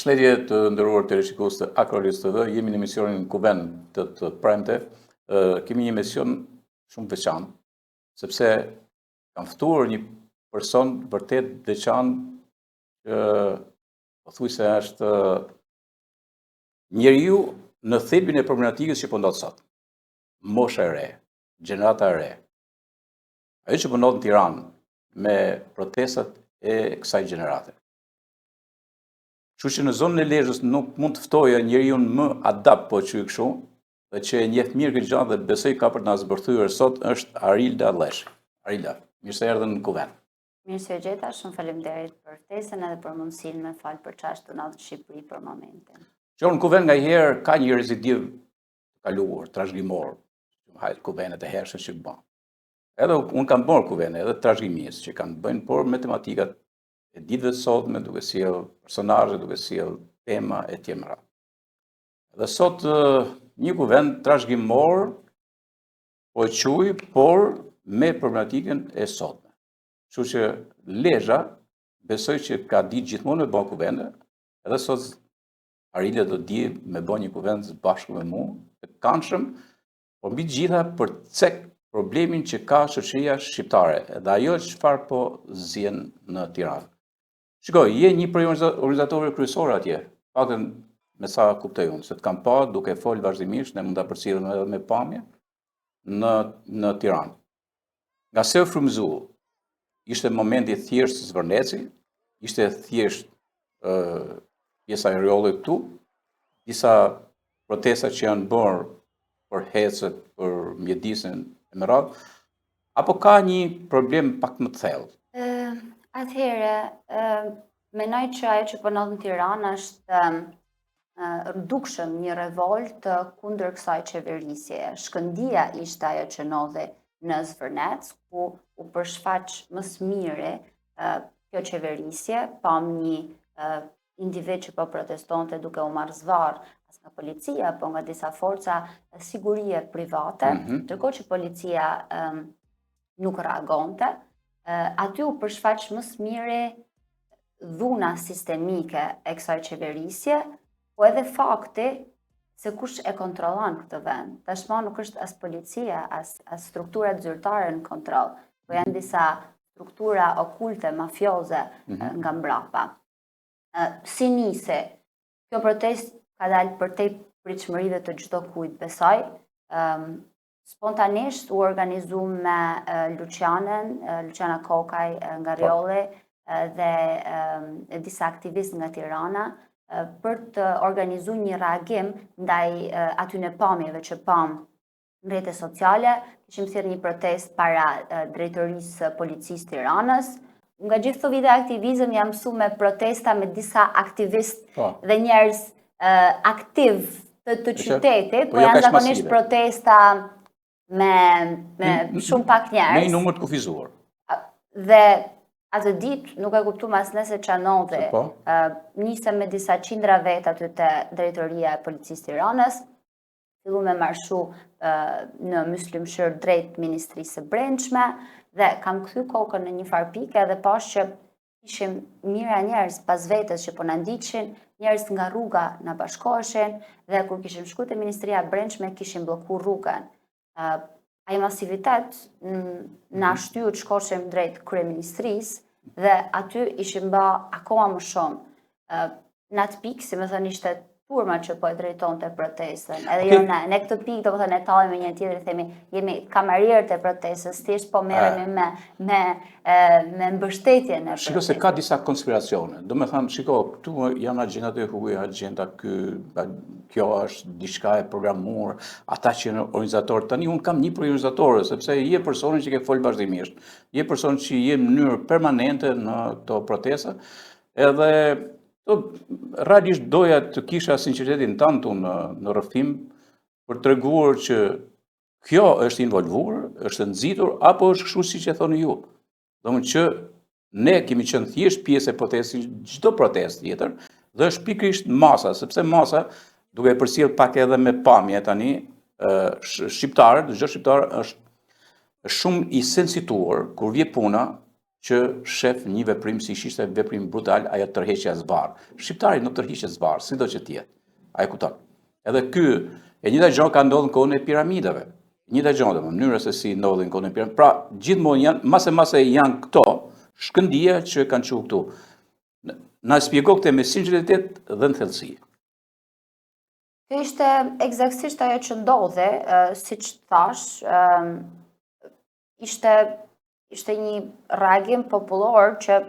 Përshëndetje të nderuar teleshikues të Akrolis TV, jemi në emisionin Kuvend të premte. Kemi një emision shumë veçantë, sepse kam ftuar një person vërtet veçantë që pothuajse është njeriu në thelbin e problematikës që po ndodh sot. Mosha e re, gjenerata e re. Ajo që po ndodh në Tiranë me protestat e kësaj gjenerate. Kështu që në zonën e Lezhës nuk mund të ftoja njeriu më adapt po quaj kështu, dhe që e njeh mirë këtë gjë dhe besoj ka për të na zbërthyer sot është Arilda Lleshi. Arilda, mirë se erdhën në Kuvend. Mirë se gjeta, shumë faleminderit për ftesën edhe për mundësinë me fal për çfarë ndodh në Shqipëri për momentin. Që në Kuvend ngaherë ka një rezidiv të kaluar, trashëgimor, hajt kuvendet e hershme që bën. Edhe unë kam bërë kuvende, edhe trashëgimisë që kanë bëjnë, por me tematikat e ditëve të sotme, duke sjell personazhe, duke sjell tema e tjera. Dhe sot një kuvend trashëgimor po e quaj, por me problematikën e sotme. Kështu që Lezhë besoj që ka ditë gjithmonë me bën kuvende, edhe sot Arilda do di me bën një kuvend bashkë me mua, të këndshëm, por mbi gjitha për cek problemin që ka shoqëria shqiptare, dhe ajo çfarë po zjen në Tiranë. Shikoj, je një prej organizatorëve kryesorë atje, paktën me sa kuptoj unë, se të kam pa duke fol vazhdimisht, ne mund ta përcjellim edhe me pamje në Tiranë. Nga se u frymëzu, ishte momenti thjesht zvërneci, ishte thjesht pjesa e rrollit këtu, disa protesta që janë bërë për hecet, për mjedisin e me radhë, apo ka një problem pak më të thellë? Atëherë, menoj që ajo që po ndodh në Tiranë është dukshëm një revolt kundër kësaj qeverisje. Shkëndija ishte ajo që ndodhi në Zvërnec, ku u përshfaq më së miri kjo qeverisje, pam një individ që po protestonte duke u marrë zvarr as nga policia, po nga disa forca sigurie private, ndërkohë që policia nuk reagonte. Aty u përshfaq më së miri dhuna sistemike e kësaj qeverisje, po edhe fakti se kush e kontrollon këtë vend. Tashmë nuk është as policia, as strukturat zyrtare në kontroll, po janë disa struktura okulte, mafioze nga mbrapa. Si nisi, kjo protest ka dalë përtej pritshmërive të çdo kujt, besoj. Spontanisht u organizu me Luciana Kokaj nga Rjolli dhe disa aktivistë nga Tirana për të organizuar një reagim ndaj atyne pamjeve që pam në rrjetet sociale. Kishim thirrë një protest para drejtorisë policisë Tiranës. Nga gjithë këto vite aktivizëm jam mësuar me protesta me disa aktivistë dhe njerëz aktiv të qytetit, po janë zakonisht protesta me shumë pak njerëz. Me një numër të kufizuar. Dhe atë ditë nuk e kuptuam as nëse ç'a ndodhi. Nisem me disa qindra vet aty te drejtoria e policisë Tiranës. Filluam me marshu në Myslimshir drejt Ministrisë së Brendshme dhe kam kthy kokën në një farë pike dhe pash që ishim mira njerëz pas vetes që po na ndiqshin, njerëz nga rruga na bashkoheshin dhe kur kishim shkuar te Ministria e Brendshme kishim bllokuar rrugën. Ai masivitet na shtyu të shkoshim drejt kryeministrisë dhe aty ishim bë akoma më shumë. Në atë pikë, si më thënë, ishte turma që po e drejtonte protestën. Edhe jo në këtë pikë, domethënë, ne tallim me një tjetër, themi jemi kamarierët e protestës, thjesht po merremi me mbështetjen e protestës. Shiko se ka disa konspiracione. Domethënë, shiko, këtu janë agjendat e huaj, agjenda kjo është diçka e programuar, ata që janë organizatorë. Tani unë kam një për organizatorë, sepse je personi që ke fol vazhdimisht. Je person që je në mënyrë permanente në këto protesta, edhe realisht doja të kisha sinqeritetin tënd në rrëfim për treguar që kjo është involvuar, është nxitur apo është kështu siç e thoni ju. Domethënë që ne kemi qenë thjesht pjesë e protestit, çdo protestë tjetër, dhe është pikërisht masa, sepse masa, duke e përcjell pak edhe me pamje tani, shqiptarët, çdo shqiptar është shumë i sensituar kur vjen puna që shef një veprim si ishte veprim brutal, ajo tërheqja zvarr. Shqiptari nuk tërhiqet zvarr, sido që të jetë. Ai kupton. Edhe ky, e njëjta gjë ka ndodhur në kohën e piramidave. Njëjta gjë, në mënyrë se si ndodhin në kohën e piramidave. Pra, gjithmonë janë mase janë këto shkëndija që kanë qenë këtu. Na shpjegoj këtë me sinqeritet dhe në thellësi. Kjo ishte eksaktësisht ajo që ndodhe, siç thash, ishte një reagim popullor që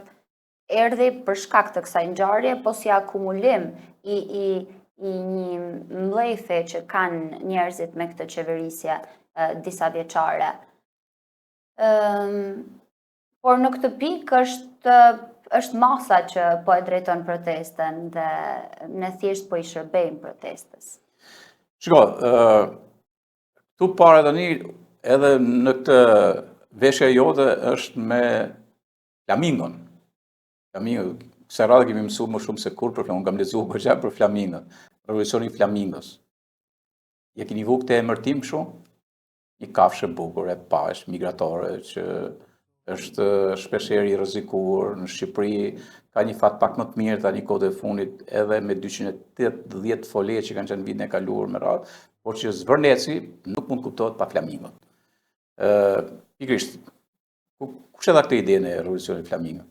erdhi për shkak të kësaj ngjarje, po si akumulim i një mblejthe që kanë njerëzit me këtë qeverisje disa vjeçare. Por në këtë pikë është masa që po e drejton protestën dhe ne thjesht po i shërbejmë protestës. Shiko, tu para tani edhe në këtë veshja jote është me flamingon. Kësaj radhe kemi mësuar më shumë se kur për flamingon, kam lexuar goxha për flamingon, revolucioni flamingos. Je keni vu këtë emërtim shumë? Një kafshë bukur e pash, migratore, që është shpeshherë i rrezikuar në Shqipëri, ka një fat pak më të mirë tani kohët e fundit, edhe me 280 fole që kanë qenë vitin e kaluar me radhë, por që zvërneci nuk mund kuptohet pa flamingon. Pikërisht, kush e dha këtë idenë e revolucionit flamingo?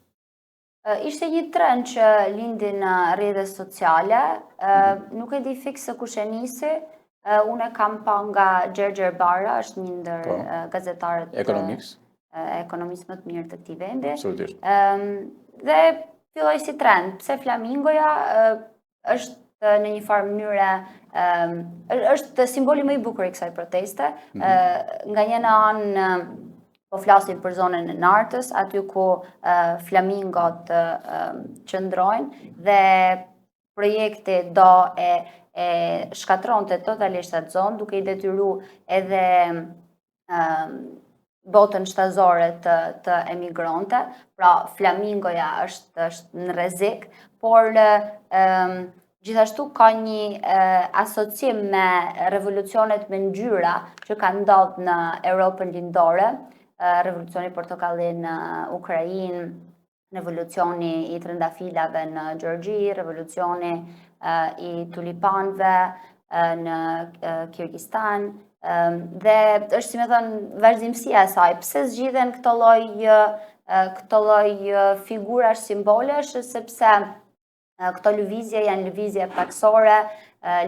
Ishte një trend që lindi në rrjetet sociale, nuk e di fikse kush e nisi. Unë e kam pa nga Gjergjer Bara, është një ndër gazetarët ekonomist më të mirë të këtij vendi. Dhe filloi si trend, pse flamingoja është në një farë mënyre, është simboli më i bukur i kësaj proteste. Nga një anë po flasim për zonën e Nartës, aty ku flamingot qëndrojnë dhe projekti do e shkatronte totalisht atë zonë, duke i detyru edhe botën shtazore të emigronte. Pra, flamingoja është në rrezik, por gjithashtu ka një asocim me revolucionet me ngjyra që kanë ndodhur në Europën lindore, revolucioni portokalli në Ukrainë, revolucioni i trëndafilave në Gjeorgji, revolucioni i tulipanëve në Kirgistan, dhe është, si më thënë, vazhdimësia e saj. Pse zgjidhen këto lloj figurash, simbolesh, sepse këto lëvizje janë lëvizje paksore,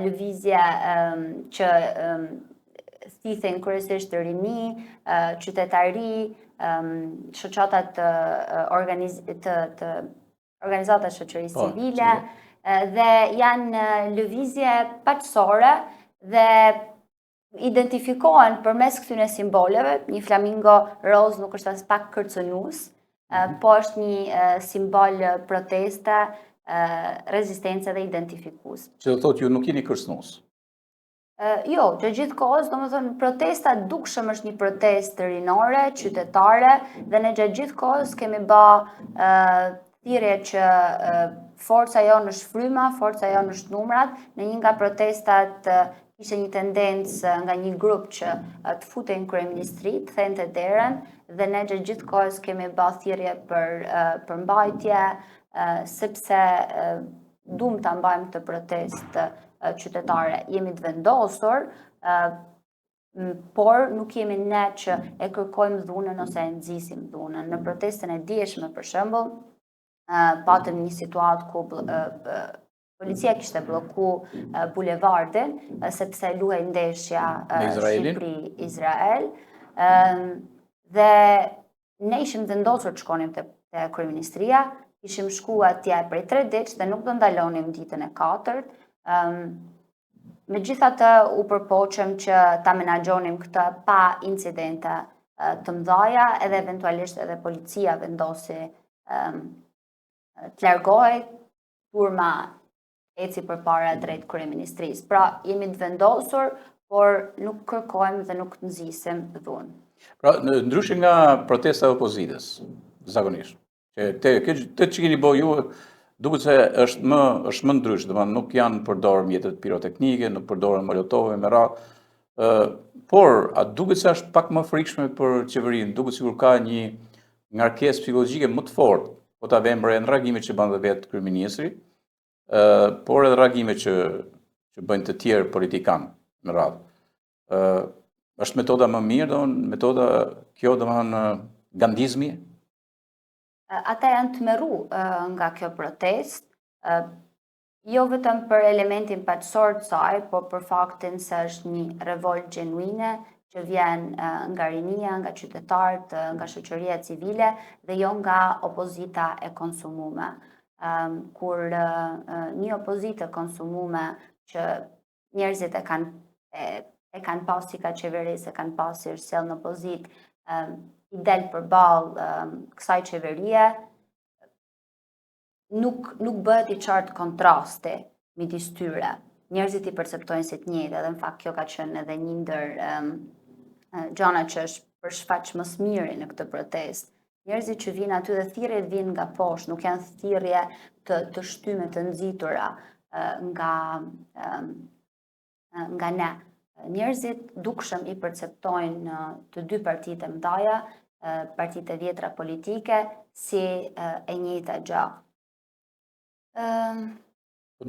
lëvizje që thithen kryesisht të rini, qytetari, shoqata të organizata shoqërisë civile, dhe janë lëvizje paçësore dhe identifikohen përmes këtyre simboleve. Një flamingo roz nuk është as pak kërcënues, po është një simbol proteste, rezistence dhe identifikues. Që do thotë ju nuk jeni kërcënues? Jo, që gjithë kohës, domethënë, protesta dukshëm është një protestë rinore, qytetare, dhe ne gjatë gjithë kohës kemi bë thirrje që forca jonë është fryma, forca jonë është numrat. Në një nga protestat ishte një tendencë nga një grup që të futej në kryeministri, të thente derën, dhe ne gjatë gjithë kohës kemi bë thirrje për mbajtje, sepse duam ta mbajmë këtë protestë qytetare. Jemi të vendosur, por nuk jemi ne që e kërkojmë dhunën ose e nxisim dhunën. Në protestën e dieshme, për shembull, patëm një situatë ku policia kishte blloku bulevardin sepse luhej ndeshja Shqipëri-Izrael, dhe ne ishim vendosur të shkonim te kryeministria, ishim shkuar atje prej 3 ditë dhe nuk do ndalonim ditën e 4. Megjithatë u përpoqëm që ta menaxhonim këtë pa incidente të mëdha, edhe eventualisht edhe policia vendosi të largohej, turma eci përpara drejt kryeministrisë. Pra, jemi të vendosur, por nuk kërkojmë dhe nuk nxisim dhunë. Pra, ndryshe nga protesta e opozitës, zakonisht, të që keni bërë ju, duket se është më ndrysh, domethënë nuk janë përdorur mjetet piroteknike, nuk përdoren molotove me radhë, por a duket se është pak më frikshme për qeverinë, duket sikur ka një ngarkesë psikologjike më të fortë, po ta vëmë brenda reagimit që bën vetë kryeministri, por edhe reagimet që bëjnë të tjerë politikanë me radhë. Është metoda më mirë, metoda kjo gandizmi? Ata janë tmerru nga kjo protest, jo vetëm për elementin paqësor të saj, por për faktin se është një revolt gjenuine që vjen nga rinia, nga qytetarët, nga shoqëria civile dhe jo nga opozita e konsumume. Kur një opozitë e konsumume që njerëzit e kanë pas si ka qeverisë, e kanë pas si është sjellë në opozitë, i del përballë kësaj qeverie, nuk bëhet i qartë kontrasti midis tyre. Njerëzit i perceptojnë si të njëjtë, edhe në fakt kjo ka qenë edhe një ndër gjëra që është përshfaq më së miri në këtë protestë. Njerëzit që vinë aty dhe thirrjet vinë nga poshtë, nuk janë thirrje të shtyme të nxitura nga ne. Njerëzit dukshëm i perceptojnë të dy partitë e mëdha, partitë e vjetra politike, si e njëjta gjë.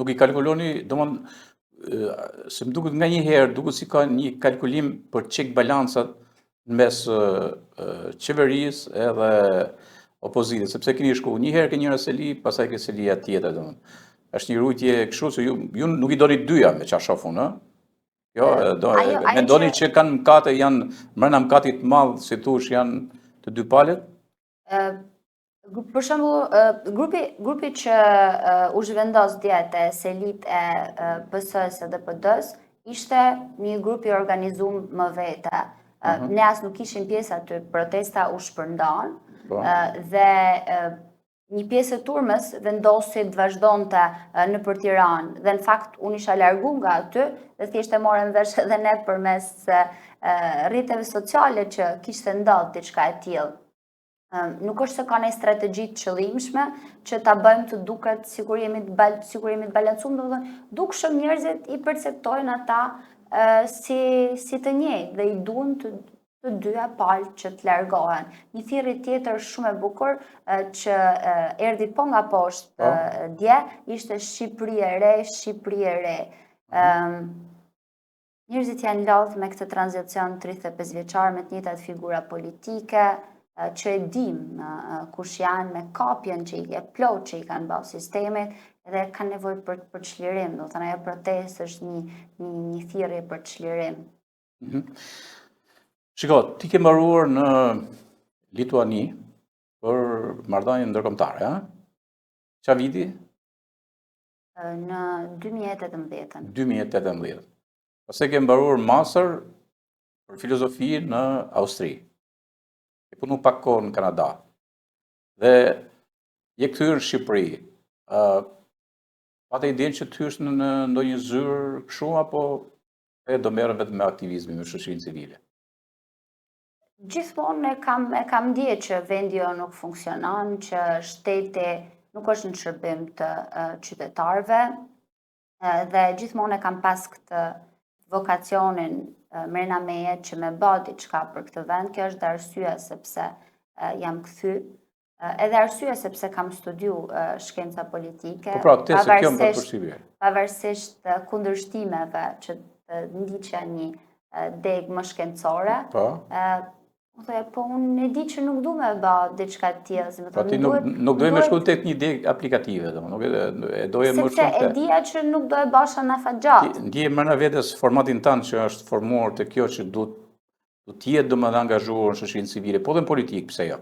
Nuk i kalkuloni, se më duket nga një herë, duket si ka një kalkulim për çik balancat mes qeverisë edhe opozitës, sepse keni shku një herë ke njëra seli, pastaj ke selia tjetër, është një rujtje kështu se ju nuk i doni dyja me çfarë shoh unë, jo, mendoni që kanë mëkate, janë mbrenda mëkatit të madh, si thush, janë të dy palët? Për shembull, grupi që u zhvendos dje te selit e PS-s dhe PD-s ishte një grup i organizuar më vete. Ne as nuk ishim pjesë aty, protesta u shpërndan dhe një pjesë e turmës vendosi të vazhdonte nëpër Tiranë dhe në fakt unë isha largu nga aty dhe thjesht e morëm vesh edhe ne përmes rrjeteve sociale që kishte ndodhur diçka e tillë. Nuk është se ka një strategji të qëllimshme që ta bëjmë të duket sikur jemi të balancuar, domethënë dukshëm njerëzit i perceptojnë ata si të njëjtë dhe i duan të dyja palët që të largohen. Një thirrje tjetër shumë e bukur që erdhi po nga poshtë dje ishte Shqipëri e re, Shqipëri e re. Njerëzit janë lodhur me këtë tranzicion 35 vjeçar me të njëjtat figura politike, që e dim kush janë, me kapjen që i plot që i kanë bërë sistemit dhe kanë nevojë për çlirim, do të thënë ajo protestë është një thirrje për çlirim. Shiko, ti ke mbaruar në Lituani për marrëdhënie ndërkombëtare, ha? Çfarë viti? Në 2018. 2018. Pastaj ke mbaruar master për filozofi në Austri. E punu pak kohë në Kanada. Dhe je kthyer në Shqipëri. Pate idenë që të hysh në ndonjë zyrë kështu apo do merrem vetëm me aktivizmin me shoqërinë civile? Gjithmonë e kam ndjekur që vendi jo nuk funksionon, që shteti nuk është në shërbim të qytetarëve dhe gjithmonë e kam pas këtë vokacionin mrena meje që me bë diçka për këtë vend. Kjo është arsyeja sepse jam kthy. Edhe arsyeja sepse kam studiuar shkenca politike. Po pra, këtë se kjo më përshtypje. Pavarësisht kundërshtimeve që të ndiqen një degë më shkencore. Po. Po unë e di që nuk du me bë diçka të tillë. Po ti nuk doje me shku tek një degë aplikative, nuk e doje më shumë. Sepse e dija që nuk do e basha në afat gjatë. Ndje mërna vetes formatin tanë që është formuar të kjo që du t'jetë do më dhe angazhuar në shoqërinë civile, po dhe në politikë, pse jo?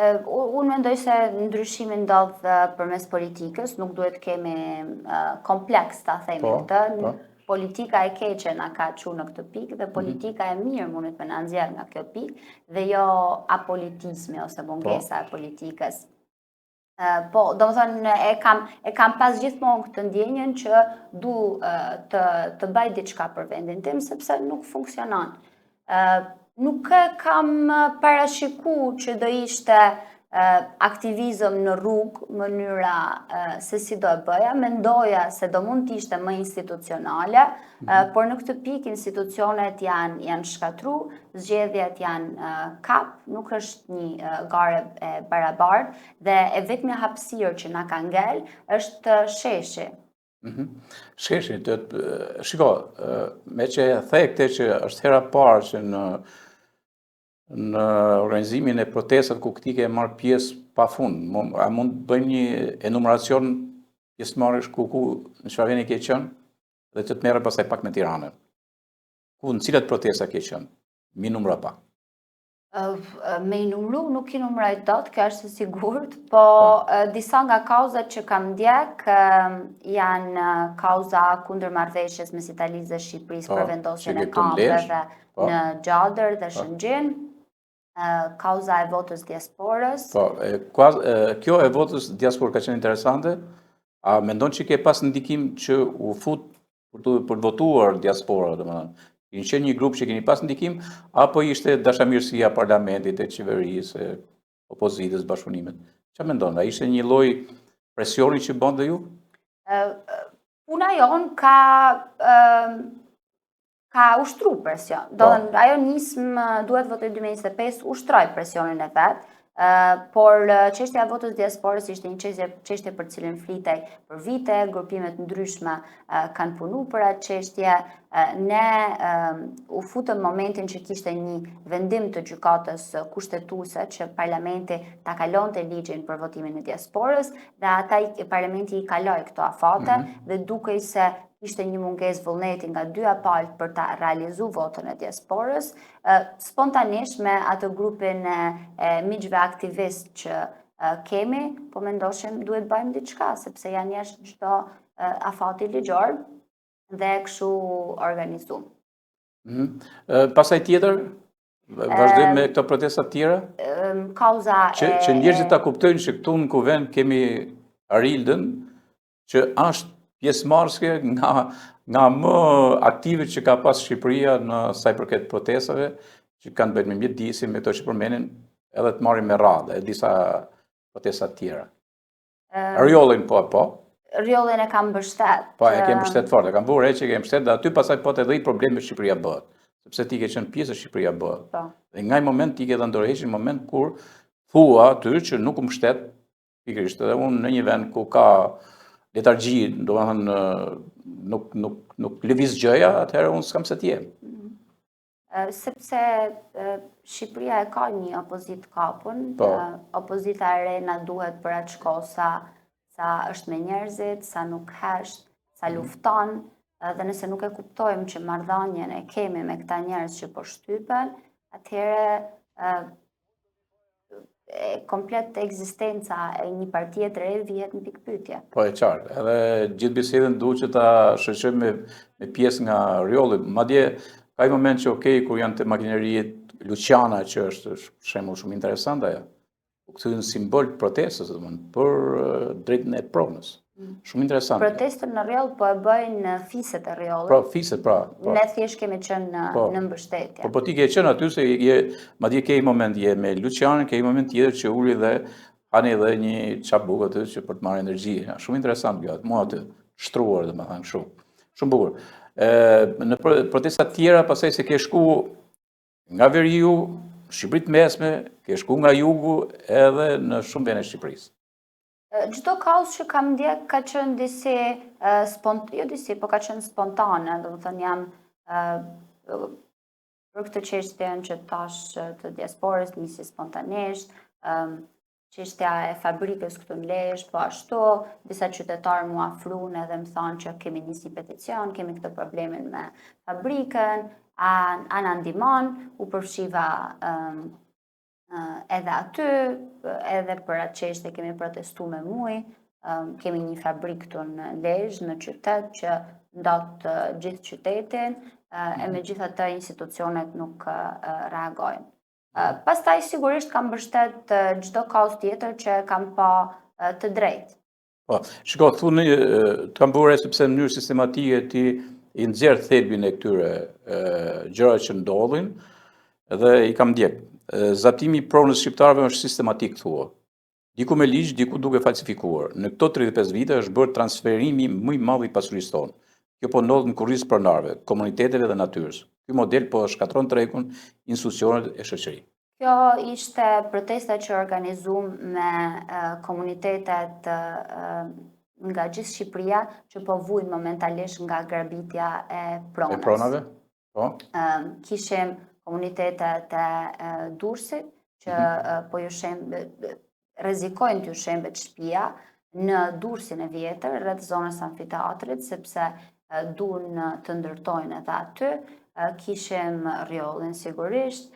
Unë mendoj se ndryshimi ndodh përmes politikës, nuk duhet kemi kompleks ta themi këtë. Politika e keqe na ka çuar në këtë pikë dhe politika e mirë mundet me na nxjerr nga kjo pikë dhe jo apolitizmi ose mungesa e politikës. Po, domethënë e kam pas gjithmonë këtë ndjenjen që du të bëj diçka për vendin tim sepse nuk funksionon. Nuk kam parashikuar që do ishte aktivizëm në rrugë, mënyra se si do e bëja, mendoja se do mund të ishte më institucionale, por në këtë pikë institucionet janë shkatru, zgjedhjet janë kap, nuk është një gare e barabartë dhe e vetmja hapësirë që na ka ngel është sheshi. Sheshi, shiko, me që e the këte që është hera parë që në organizimin e protestat ku këti ke marrë pjesë pa fund, a mund të bëjmë një enumeracion pjesëmarrësh ku në çfarë veni ke qenë dhe të merrem pastaj pak me Tiranën. Ku në cilat protesta ke qenë? Mi numra pak. Me i numru nuk i numraj dot, kjo është e sigurt, po disa nga kauzat që kam ndjek janë kauza kundër marrëveshjes mes Italisë dhe Shqipërisë për vendosjen e kampeve në Gjallar dhe Shëngjin, kauza e votës diasporës. Kjo e votës diasporë ka qenë interesante, a mendon që ke pas ndikim që u fut për të votuar diaspora, domethënë? Keni qenë një grup që keni pas ndikim, apo ishte dashamirësia parlamentit, e qeverisë, opozitës, bashkëpunimit? Çfarë mendon? A ishte një lloj presioni që bënte ju? Puna jon ka ushtru presion. Do të thënë, ajo nismë duhet votoj 2025 ushtroi presionin e vet. Por çështja e votës diasporës ishte një çështje për cilën flitej për vite, grupimet ndryshme kanë punu për atë çështje. Ne u futëm momentin që kishte një vendim të gjykatës kushtetuese që parlamenti ta kalonte ligjin për votimin e diasporës dhe parlamenti i kaloi këto afate dhe dukej se ishte një mungesë vullneti nga dyja palët për ta realizu votën e diasporës, spontanisht me atë grupin e miqve aktivist që kemi, po mendoshim duhet bëjmë diçka, sepse janë jashtë çdo afati ligjor dhe kështu organizu. Pastaj tjetër, vazhdojmë me këto protesta tjera? Kauza që njerëzit ta kuptojnë që këtu në kuvend kemi Arildën, që është pjesëmarrëse nga më aktive që ka pas Shqipëria në sa i përket protestave, që kanë bëjnë me mjedisin, me to që përmenin, edhe të marrin me radhë, e disa protesta tjera. Rjollin po. Rjollin e kam mbështet. Po, e kem mbështet fort, e kam bërë që e kem mbështet, dhe aty pasaj po të edhe i probleme Shqipëria bëhet, sepse ti ke qenë pjesë e Shqipëria bëhet. Dhe nga i moment ti ke dhe ndorëheqin moment kur thua aty që nuk më mbështet, pikërisht, edhe unë në një vend ku ka letargji, do të thënë nuk lëviz gjëja, atëherë unë s'kam se t'jem. Sepse Shqipëria e ka një opozit kapun, opozita e re na duhet për atë shkosa sa është me njerëzit, sa nuk hesht, sa lufton, dhe nëse nuk e kuptojmë që marrëdhënien e kemi me këta njerëz që po shtypen, atëherë komplet ekzistenca e një partie të re vihet në pikpyetje. Po e qartë, edhe gjithë bisedën duhet që ta shoqërojmë me pjesë nga Rjolli. Madje ka një moment që okej, kur janë të makineriet Luciana, që është shembull shumë interesant ajo, u kthyen simbol protestës, domethënë për drejtën e pronës. Shumë interesant. Protestën në Rjoll po e bëjnë fiset e Rjollit. Pra, fiset, pra. Ne thjesht kemi qenë në mbështetje. Po ti ke qenë aty se madje ke një moment je me Lucianën, ke një moment tjetër që uli dhe hani edhe një çabuk aty që për të marrë energji. Shumë interesant kjo, mua aty shtruar domethënë kështu. Shumë bukur. Në protesta të tjera pastaj se ke shku nga veriu, Shqipëri të mesme, ke shku nga jugu edhe në shumë vende të Shqipërisë. Çdo kauzë që kam ndjek ka qenë ka qenë spontane, do të thënë jam për këtë çështjen që tash të diasporës nisi spontanisht, çështja e fabrikës këtu në Lezhë, po ashtu, disa qytetarë mua afruan edhe më thanë që kemi nisi peticion, kemi këtë problemin me fabrikën, a na ndihmon, u përfshiva edhe aty, edhe për atë çështje kemi protestu me muj, kemi një fabrikë këtu në Lezhë, në qytet, që ndot gjithë qytetin, e megjithatë institucionet nuk reagojnë. Pastaj sigurisht kam mbështet çdo kauzë tjetër që kam pa të drejtë. Po, shiko, thuni, të kam bërë sepse në mënyrë sistematike ti i nxjerr thelbin e këtyre gjërave që ndodhin dhe i kam ndjek. Zaptimi i pronës shqiptarëve është sistematik, thua. Diku me ligj, diku duke falsifikuar. Në këto 35 vite është bërë transferimi më i madh i pasurisë tonë. Kjo po ndodh në kurrizë pronarëve, komuniteteve dhe natyrës. Ky model po shkatron trekun, institucionet e shoqërisë. Kjo ishte protesta që organizuam me komunitetet nga gjithë Shqipëria që po vujnë momentalisht nga grabitja e pronës. E pronave? Po. Kishim komunitetet e Durrësit që po rrezikojnë t'ju shembet shtëpia në Durrësin e vjetër, rreth zonës amfiteatrit, sepse duan të ndërtojnë edhe aty. Kishim Rjollin sigurisht,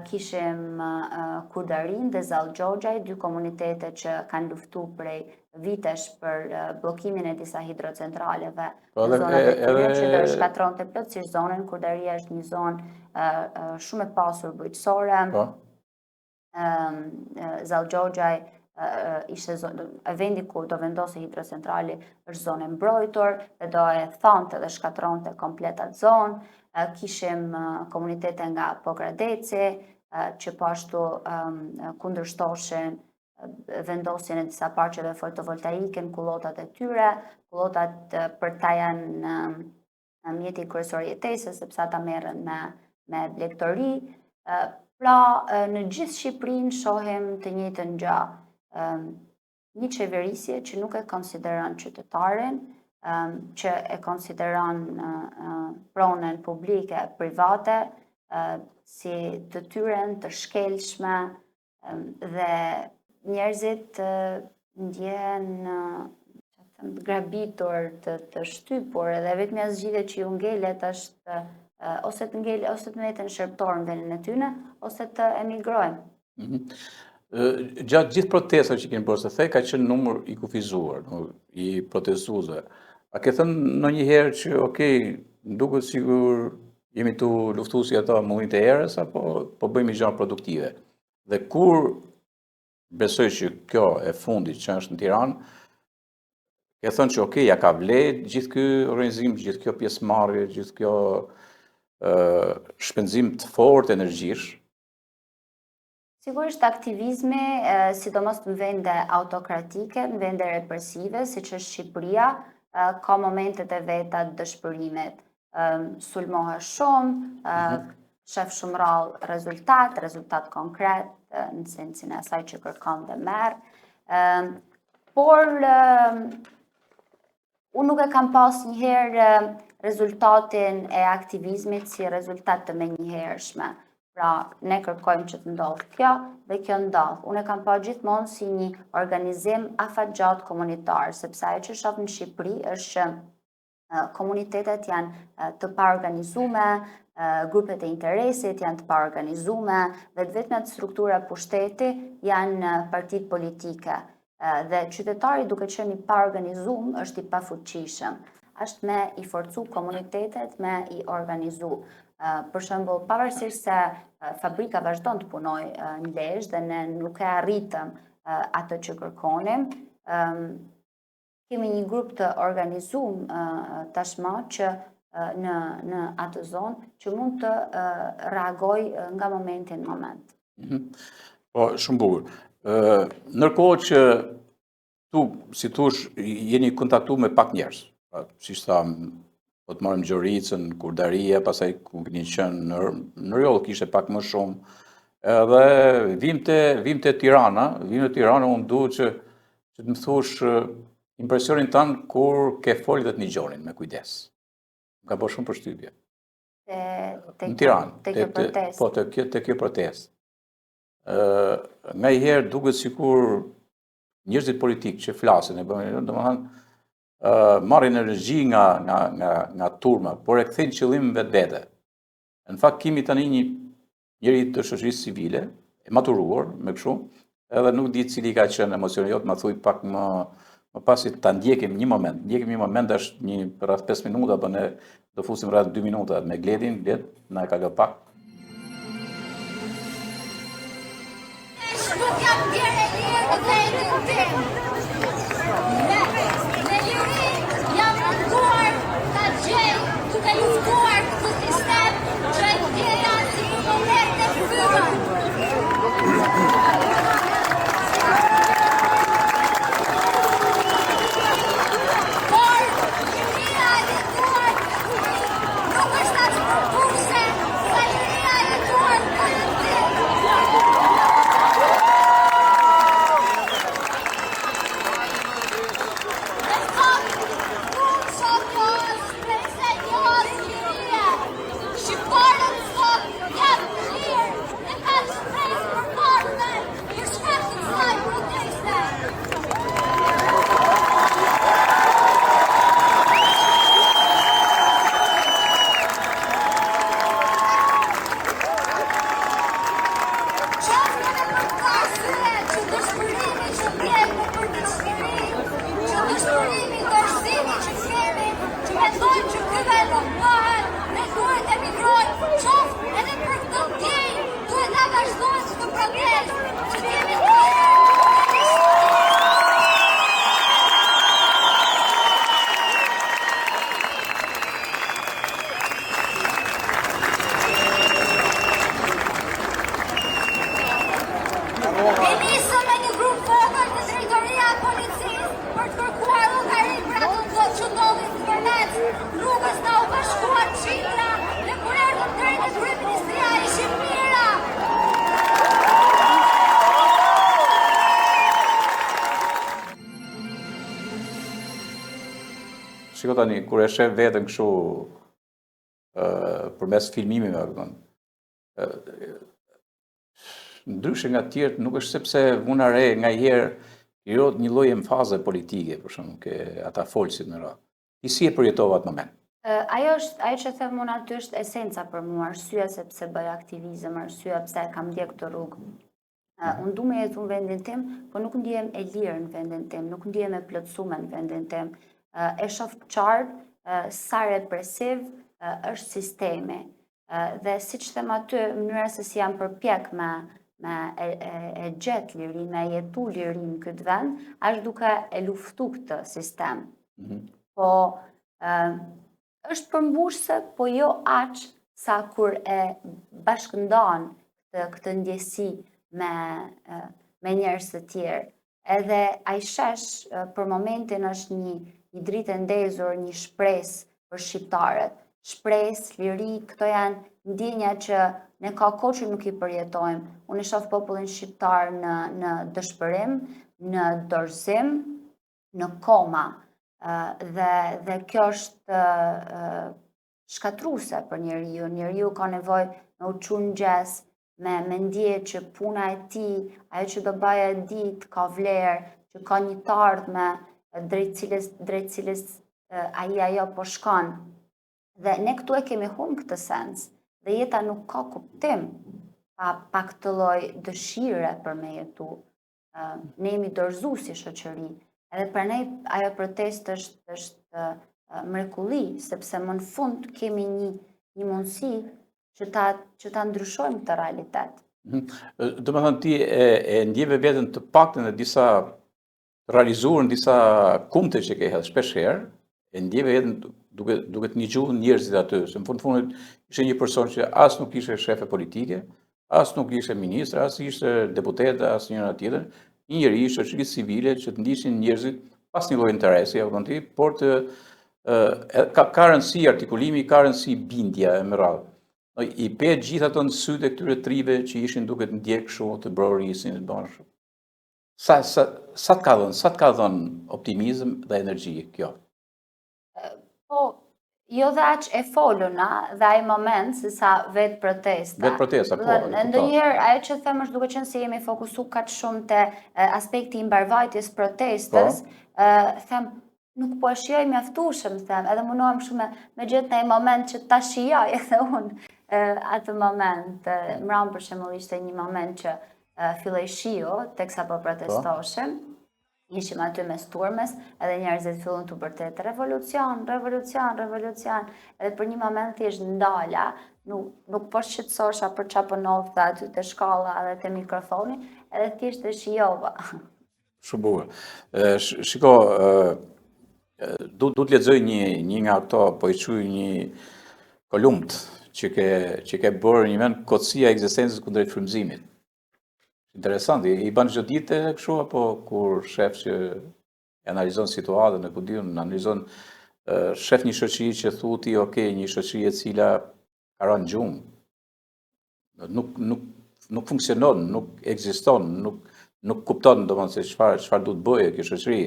kishim Kurdarin dhe Zallë Xhoxhaj, dy komunitete që kanë luftu prej vitesh për blokimin e disa hidrocentraleve në zonat e tyre që do shkatronte plotësisht zonën. Kurdaria është një zonë shumë e pasur bujqësore. Zallë Xhoxhaj ishte vendi ku do vendose hidrocentrali është zonë e mbrojtur dhe do e thonte dhe shkatronte komplet atë zonë. Kishim komunitete nga Pogradeci që po ashtu kundërshtoshin vendosjen e disa parqeve fotovoltaike në kullotat e tyre. Kullotat për ta janë mjeti kryesor jetesës, sepse ata merren me blegtori. Pra, në gjithë Shqipërinë shohim të njëjtën gjë. Një qeverisje që nuk e konsideron qytetarin, që e konsideron pronën publike, private, si të tyren, të shkelshme, dhe njerëzit ndjehen grabitur, të shtypur, edhe vetmja zgjidhje që ju ngelet është ose të meten shërptor në vendin e tyre, ose të emigrojnë. Gjatë gjithë protestave që kemi bërë së the, ka qenë numër i kufizuar, i protestuesve. A ke thënë ndonjëherë që, okej, duket sigur jemi tu luftu si ata mullinit e erës, apo po bëjmë gjëra produktive? Dhe kur besoj që kjo e fundit që është në Tiranë, ke thënë që okej, ja ka vlerë gjithë ky organizim, gjithë kjo pjesëmarrje, gjithë kjo shpenzim të fortë energjish. Sigurisht aktivizmi, sidomos në vende autokratike, në vende represive, siç është Shqipëria, ka momentet e veta të dëshpërimit. Sulmohesh shumë, shef shumë rrallë rezultat konkret, në sensin e asaj që kërkon dhe merr. Por unë nuk e kam pas njëherë rezultatin e aktivizmit si rezultat të menjëhershme. Pra, ne kërkojmë që të ndodhë kjo dhe kjo ndodhë. Unë e kam pa gjithmonë si një organizim afatgjatë komunitar, sepse ajo që shoh në Shqipëri është që komunitetet janë të paorganizume, grupet e interesit janë të paorganizume dhe të vetmet struktura pushteti janë partitë politike. Dhe qytetari duke qenë i paorganizum është i pafuqishëm. Është me i forcu komunitetet, me i organizu. Për shembull, pavarësisht se fabrika vazhdon të punojë në Lezhë dhe ne nuk e arritëm atë që kërkonim, kemi një grup të organizuar tashmë që në atë zonë që mund të reagoj nga momenti në moment. Po, shumë bukur. Ndërkohë që tu, si thush, jeni kontaktuar me pak njerëz. Si thamë, po të marrim Gjoricën, Kurdaria, pastaj ku keni qenë në Rjoll kishte pak më shumë. Edhe vimte Tirana, unë duhet që të më thush impresionin tanë kur ke folë dhe të një gjonin me kujdes. Më ka bërë shumë përshtypje. Në Tiranë, po të kjo protest. Nga i herë duket sikur njerëzit politikë që flasin, domethënë marrin energji nga turma, por e kthejnë qëllim vetvete. Në fakt kemi tani njëri të shoqërisë civile, e maturuar me kështu, edhe nuk di cili ka qenë emocioni jot, ma thuj pak më pasi ta ndjekim një moment, është rreth 5 minuta, po ne do fusim rreth 2 minuta me Gledin, na e ka lë pak. shiko tani, kur e shef veten kështu përmes filmimeve, ndryshe nga të tjerë, nuk është sepse vuna re nga herë krijohet një lloj emfaze politike, për shembull, ke ata folësit në radhë. Ti si e përjetova atë moment? Ajo që them unë aty është esenca për mua, arsyeja sepse bëj aktivizëm, arsyeja pse kam ndjek këtë rrugë. Unë du me jetu në vendin tim, po nuk ndihem e lirë në vendin tim, nuk ndihem e plotësume në vendin tim. E shoh qartë sa represiv është sistemi. Dhe siç them aty, mënyra se si jam përpjek me e gjetë lirin, me jetu lirin në këtë vend, është duke e luftu këtë sistem. Po është përmbushse, po jo aq sa kur e bashkëndon këtë ndjesi me njerëz të tjerë. Edhe ai shesh për momentin është një dritë e ndezur, një shpresë për shqiptarët. Shpresë, liri, këto janë ndjenja që ne ka kohë që nuk i përjetojmë. Unë e shoh popullin shqiptar në dëshpërim, në dorëzim, në koma. Dhe kjo është shkatruese për njeriu. Njeriu ka nevojë me u çu në gjes, me ndje që puna e tij, ajo që do bëjë ditë ka vlerë, që ka një të ardhme drejt cilës ai ajo po shkon. Dhe ne këtu e kemi humbur këtë sens. Dhe jeta nuk ka kuptim pa këtë lloj dëshire për me jetu. Ne jemi dorëzuar si shoqëri. Edhe për ne ajo protestë është mrekulli, sepse më në fund kemi një mundësi që ta ndryshojmë këtë realitet. Do me thënë ti e ndjeve veten të paktën e disa realizuar në disa kumte që ke hedhë shpesh herë, e ndjeve veten duke të një gjuhë njerëzit aty, se në fundit ishte një person që as nuk ishte shefe politike, as nuk ishte ministra, as ishte deputete, as njëra tjetër, një njeri i shoqërisë civile që të ndishin njerëzit pas një lloj interesi, por ka rëndësi artikulimi, ka rëndësi bindja e me radhë. I pe gjithë ato në sytë e këtyre trive që ishin duke të ndjek kështu të brorisin të bashkë. Sa të ka dhënë optimizëm dhe energji kjo? Po, jo dhe aq e foluna dhe ai moment se sa vetë protesta. Vetë protesta, po. Ndonjëherë ajo që them është duke qenë se jemi fokusuar kaq shumë te aspekti i mbarvajtjes protestës, them nuk po e shijoj mjaftueshëm, them, edhe munohem shumë me gjetë në një moment që ta shijoj edhe unë atë moment. Mbrëm për shembull ishte një moment që filloi shiu teksa po protestoshim. Ishim aty mes turmes, edhe njerëzit fillon të bërtet revolucion, edhe për një moment thjesht ndala, nuk po shqetësosha për çfarë po ndodhte aty te shkolla edhe te mikrofoni, edhe thjesht e shijova. Shumë bukur. Shiko, du të lexoj një nga ato, po i quaj një kolumnt që ke bërë një vend kotësia e ekzistencës kundrejt frymëzimit. Interesant, i ban çdo ditë kështu apo kur shef që analizon situatën, e ku diun, analizon shef një shoqëri që thuti, okay, një shoqëri e cila ka rënë gjumë. Nuk funksionon, nuk ekziston, nuk kupton domethënë se çfarë duhet bëjë kjo shoqëri.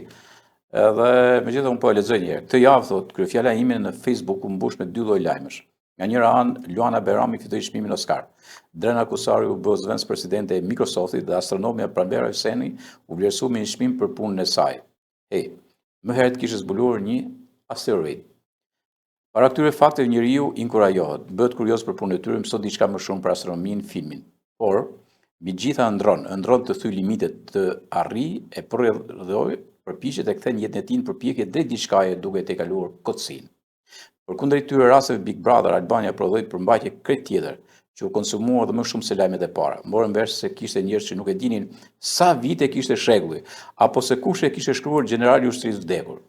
Edhe megjithatë unë po e lexoj një herë. Këtë javë thotë kryefjala ime në Facebook u mbush me dy lloj lajmesh. Nga njëra anë, Luana Berami fitoi çmimin Oscar. Drena Kusari u bë zëvendës presidente e Microsoftit dhe astronomja Pranvera Hyseni u vlerësua me një çmim për punën e saj. Më herët kishte zbuluar një asteroid. Para këtyre fakteve njeriu inkurajohet, bëhet kurioz për punën e tyre, mëson diçka më shumë për astronominë, filmin. Por, mbi gjitha ndron të thyj limitet, të arrijë e përrjedhoj, përpiqet e kthen jetën e tij në përpjekje drejt diçkaje duke e kaluar kotësinë. Përkundër këtyre rasteve Big Brother Albania prodhoi përmbajtje krejt tjetër, që u konsumua dhe më shumë se lajmet e para. Morën vesh se kishte njerëz që nuk e dinin sa vite kishte shrekulli, apo se kush e kishte shkruar generali i ushtrisë vdekur.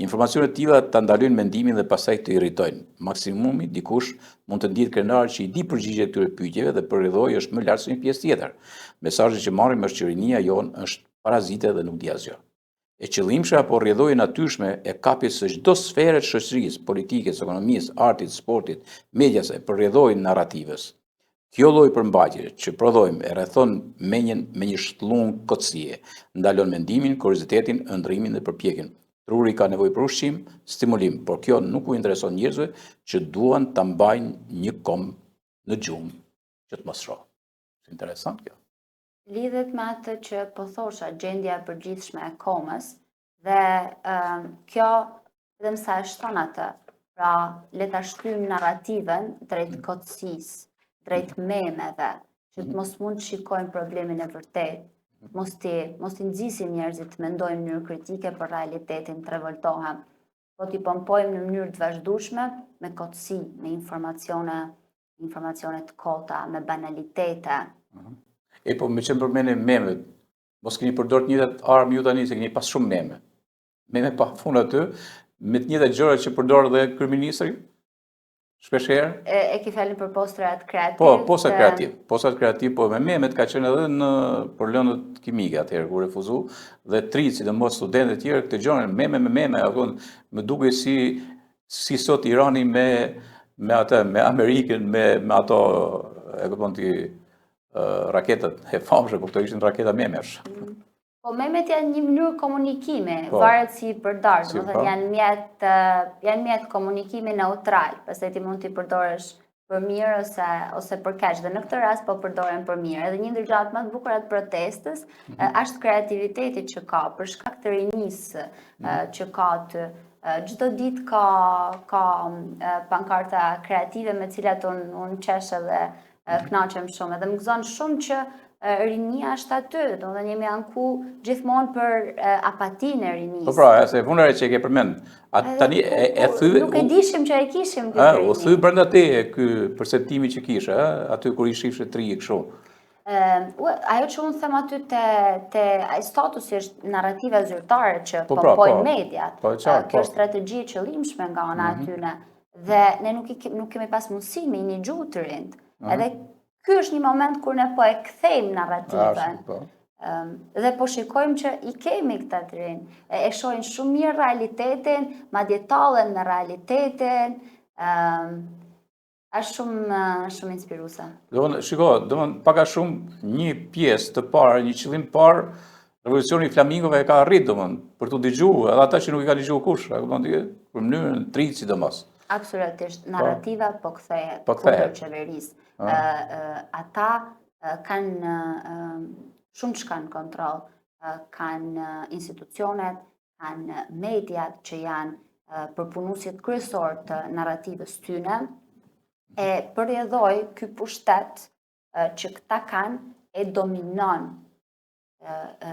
Informacionet të tilla ta ndalojnë mendimin dhe pastaj të irritojnë. Maksimumi dikush mund të ndihet krenar që i di përgjigjet këtyre pyetjeve dhe përrjedhoi është më lart se një pjesë tjetër. Mesazhi që marrim është që rinia jonë është parazite dhe nuk di asgjë. E qëllimshme apo rrjedhoje natyshme e kapjes së çdo sfere të shoqërisë, politikës, ekonomisë, artit, sportit, medias e përrjedhojnë narrativës. Kjo lloj përmbajtje që prodhojmë e rrethon menjen me një shtullung kotësie, ndalon mendimin, kuriozitetin, ëndrimin dhe përpjekjen. truri ka nevojë për ushqim, stimulim, por kjo nuk u intereson njerëzve që duan ta mbajnë një kom në gjumë që të mos shoh. Interesant kjo. Lidhet me atë që po thosha, gjendja e përgjithshme e komës dhe kjo edhe sa e shton atë, pra le ta shtyjmë narrativen drejt kotësisë, drejt memeve, që të mos mund të shikojmë problemin e vërtet, mos t'i nxisim njerëzit të mendojnë në mënyrë kritike për realitetin, të revoltohem, po t'i pompojmë në mënyrë të vazhdueshme me kotësi, me informacione të kota, me banalitete. Po me që përmene memet, mos keni përdor të njëjtat armë ju tani se keni pas shumë meme. Meme pa fund aty, me të njëjtat gjëra që përdor dhe kryeministri, shpesh herë. E ki fjalën për postrat kreativ? Po, postrat kreativ, po me memet ka qenë edhe në për lëndët kimike atëherë kur refuzu dhe tritë, sidomos studentët e tjerë këtë gjë meme, më duke si sot Irani me Amerikën, me ato e kupton ti raketat e famshme, kur këto ishin raketa memesh. Po memet janë një mënyrë komunikimi, varet si i përdor, domethënë janë mjet komunikimi neutral, pastaj ti mund t'i përdorësh për mirë ose për keq, dhe në këtë rast po përdoren për mirë. Edhe një ndër gjërat më të bukura të protestës është kreativiteti që ka, për shkak të rinisë që ka aty. Çdo ditë ka pankarta kreative me cilat unë qesh edhe kënaqem shumë, edhe më gëzon shumë që rinia është aty, domethënë jemi anku gjithmonë për apatinë e rinisë. Po pra, se punëre që e ke përmend. Tani e thy. Nuk e dishim që e kishim këtë rini. U thy brenda teje ky perceptimi që kishe, aty kur i shifshe tri kështu. Ajo që unë them aty te statusi është narrativa zyrtare që pompojnë mediat. Kjo strategji e qëllimshme nga ana e tyre. Dhe ne nuk kemi pas mundësi me një gjuhë të rind. Edhe ky është një moment kur ne po e kthejmë narrativen. Dhe po shikojmë që i kemi këta të rinë. E shohin shumë mirë realitetin, madje tallen me realitetin. Është shumë inspiruese. Shiko, pak a shumë një pjesë të parë, një qëllim parë, revolucioni flamingove e ka arrit, për të dëgjuar, edhe ata që nuk i ka dëgjuar kush, për mënyrën tritë sidomos. Absolutisht, narrativa po kthehet kundër qeverisë. Ata kanë shumë çka në kontroll, kanë institucionet, kanë mediat që janë përpunuesit kryesor të narrativës tyne. E përjedhoj ky pushtet që këta kanë e dominon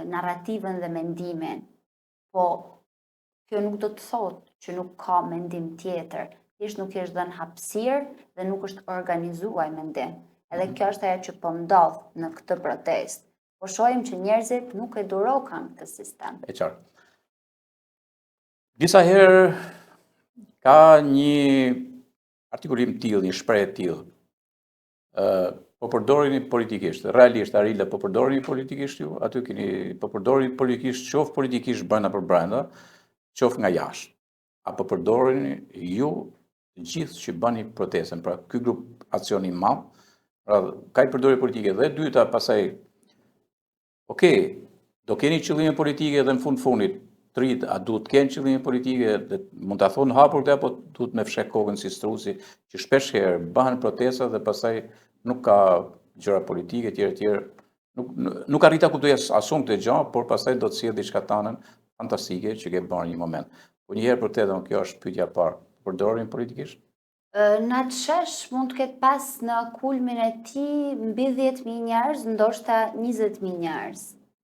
narrativën dhe mendimin, po kjo nuk do të thotë që nuk ka mendim tjetër, thjesht nuk është dhënë hapësirë dhe nuk është organizuar mendim. Edhe kjo është ajo që po ndodh në këtë protestë. Po shohim që njerëzit nuk e durokan këtë sistem. E qartë. Disa herë ka një artikulim tillë, një shprehje tillë. Po përdorini politikisht, realisht Arila po përdorini politikisht ju, aty keni po përdorini politikisht, qoftë politikisht brenda për brenda, qoftë nga jashtë. Apo përdorini ju të gjithë që bani protestën, pra ky grup aksioni i madh, pra ka i përdorje politike dhe dyta pasaj, do keni qëllime politike dhe në fundit, trit, a duhet të kenë qëllime politike, dhe mund të thonë hapur këtë, apo duhet me fshek kokën si strusi, që shpesh herë bëhen protesta dhe pastaj nuk ka gjëra politike, tjerë, nuk arrita kuptoj asum këtë gjë, por pastaj do të sjellë diçka tanën fantastike që ke bërë një moment. Po një herë për të thënë, kjo është pyetja e parë, përdorin politikisht? Në atë shesh mund të ketë pas në kulmin e tij mbi 10.000 njerëz, ndoshta 20.000 njerëz.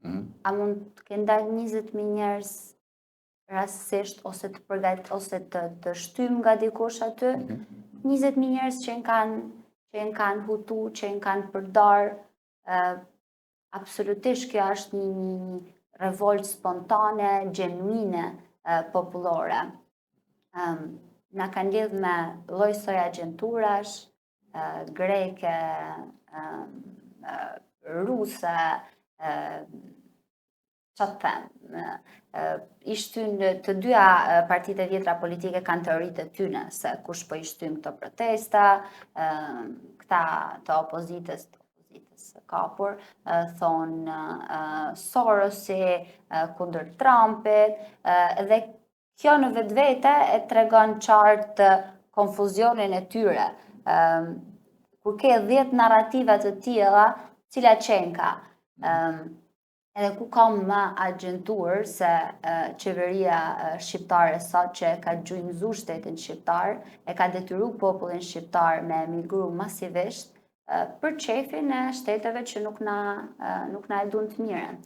A mund të kenë dalë 20.000 njerëz rastësisht ose të përgat ose të shtym nga dikush aty? 20.000 njerëz që kanë hutu, që kanë përdor, absolutisht kjo është një revolt spontane, gjenuine, popullore. Na kanë lidh me lloj-soj agjenturash, greke, ruse, çfarë të them. I shtyn të dyja partitë e vjetra politike kanë teoritë e tyre se kush po i shtyn këto protesta, këta të opozitës kapur, thonë Sorosi kundër Trumpit, dhe Kjo në vetvete e tregon qartë konfuzionin e tyre. Kur ke 10 narrativa të tilla, cila qenka, edhe ku ka më agjentuar se qeveria shqiptare sot që ka gjujmëzu shtetin shqiptar, e ka detyru popullin shqiptar me emigru masivisht për qefin e shteteve që nuk na e duan të mirën.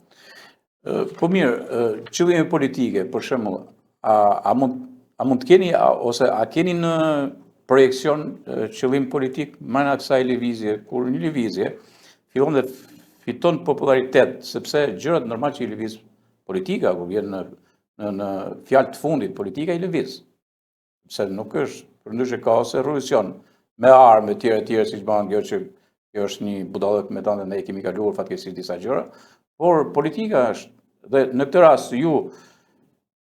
Po mirë, qëllime politike, për shembull, a mund të keni ose a keni në projekcion qëllim politik mëna kësaj lëvizje, kur një lëvizje fillon dhe fiton popularitet, sepse gjërat normal që i lëviz politika, kur vjen në fjalë të fundit, politika i lëviz. Se nuk është, përndryshe ka ose revolucion me armë e tjera, siç bën kjo që kjo është një budallëk me të ne kemi kaluar fatkeqësisht disa gjëra, por politika është, dhe në këtë rast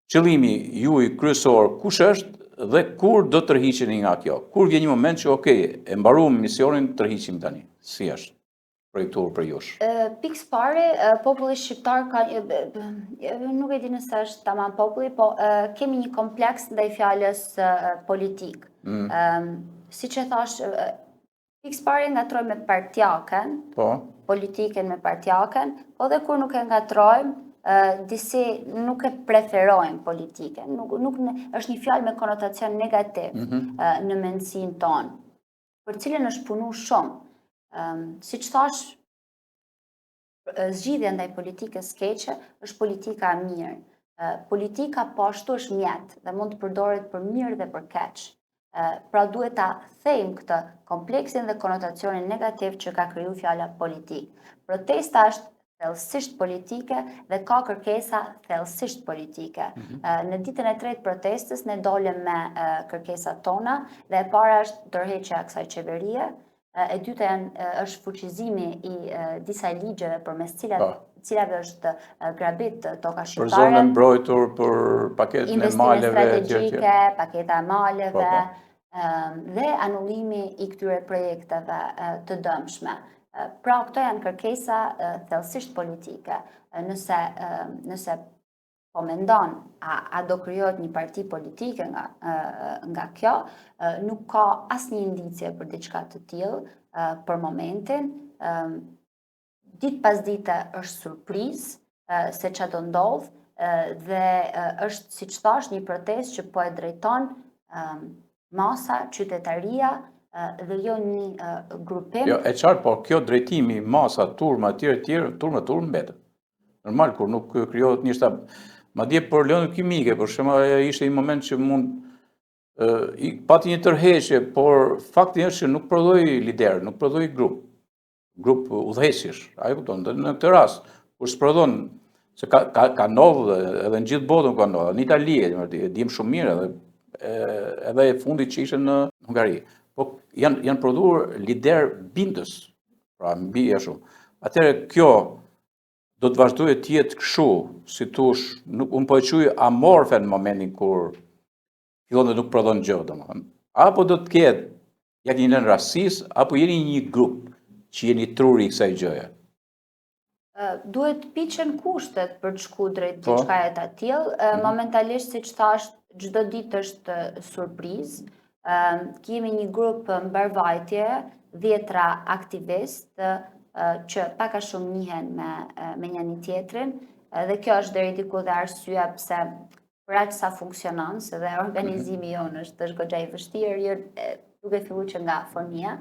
qëllimi juaj kryesor kush është dhe kur do të tërhiqeni nga kjo? Kur vjen një moment që okay, e mbaruam misionin, tërhiqim tani? Si është projektuar për jush? Pikës pare, populli shqiptar ka, nuk e di nëse është tamam populli, po kemi një kompleks ndaj fjalës politik. Siç e thash, pikës pare ngatrojmë me partjaken, politiken me partjaken, po dhe kur nuk e ngatrojmë, disi nuk e preferojnë politiken, nuk është një fjalë me konotacion negativ në mendsinë tonë, për cilën është punu shumë. Si që thash, zgjidhja ndaj politikës keqe është politika mirë. Politika po ashtu është mjet dhe mund të përdoret për mirë dhe për keq. Pra duhet ta thejmë këtë kompleksin dhe konotacionin negativ që ka kriju fjala politik. Protesta është thellësisht politike dhe ka kërkesa thellësisht politike. Në ditën e tretë protestës ne dolëm me kërkesat tona dhe e para është tërheqja e kësaj qeverie, e dyta është fuqizimi i disa ligjeve përmes cilave është grabit toka shqiptare. Për zonën mbrojtur, për paketën e maleve, strategjike, paketa e maleve dhe anullimi i këtyre projekteve të dëmshme. Pra, këto janë kërkesa thellësisht politike. Nëse po mendon, a do krijohet një parti politike nga kjo, nuk ka asnjë indicje për diçka të tillë për momentin. Ditë pas dite është surprizë se çfarë do ndodh dhe është, siç thash, një protestë që po e drejton masa, qytetaria dhe jo një grupim. Jo, e qartë, por kjo drejtimi, masa, turma, tjerë, turma mbetet. Normal, kur nuk krijohet një shtab. Madje për lëndë kimike, për shembull, ishte një moment që pati një tërheqje, por fakti është që nuk prodhoi lider, nuk prodhoi grup udhëheqësh. A e kupton? Në këtë rast, kur sprodhon, se ka ndodhur edhe në gjithë botën ka ndodhur, në Itali, e dim shumë mirë, edhe e fundit që ishte në Hungari. Po janë prodhuar lider bindës, pra mbi ashtu. Atëherë kjo do të vazhdojë të jetë kështu, si thosh, unë po e quaj amorfe në momentin kur fillon dhe nuk prodhon gjë, domethënë. Apo do të ketë, ja keni lënë rastësisë, apo jeni një grup që jeni truri i kësaj gjëje? Duhet piqen kushtet për të shku drejt diçka e të tillë. Momentalisht, siç thash, çdo ditë është surprizë. Kemi një grup mbarvajtje, 10 aktivistë që pak a shumë njihen me njëri tjetrin, dhe kjo është deri diku dhe arsyeja pse për aq sa funksionon, se dhe organizimi jonë është goxha i vështirë, duke filluar që nga fonia,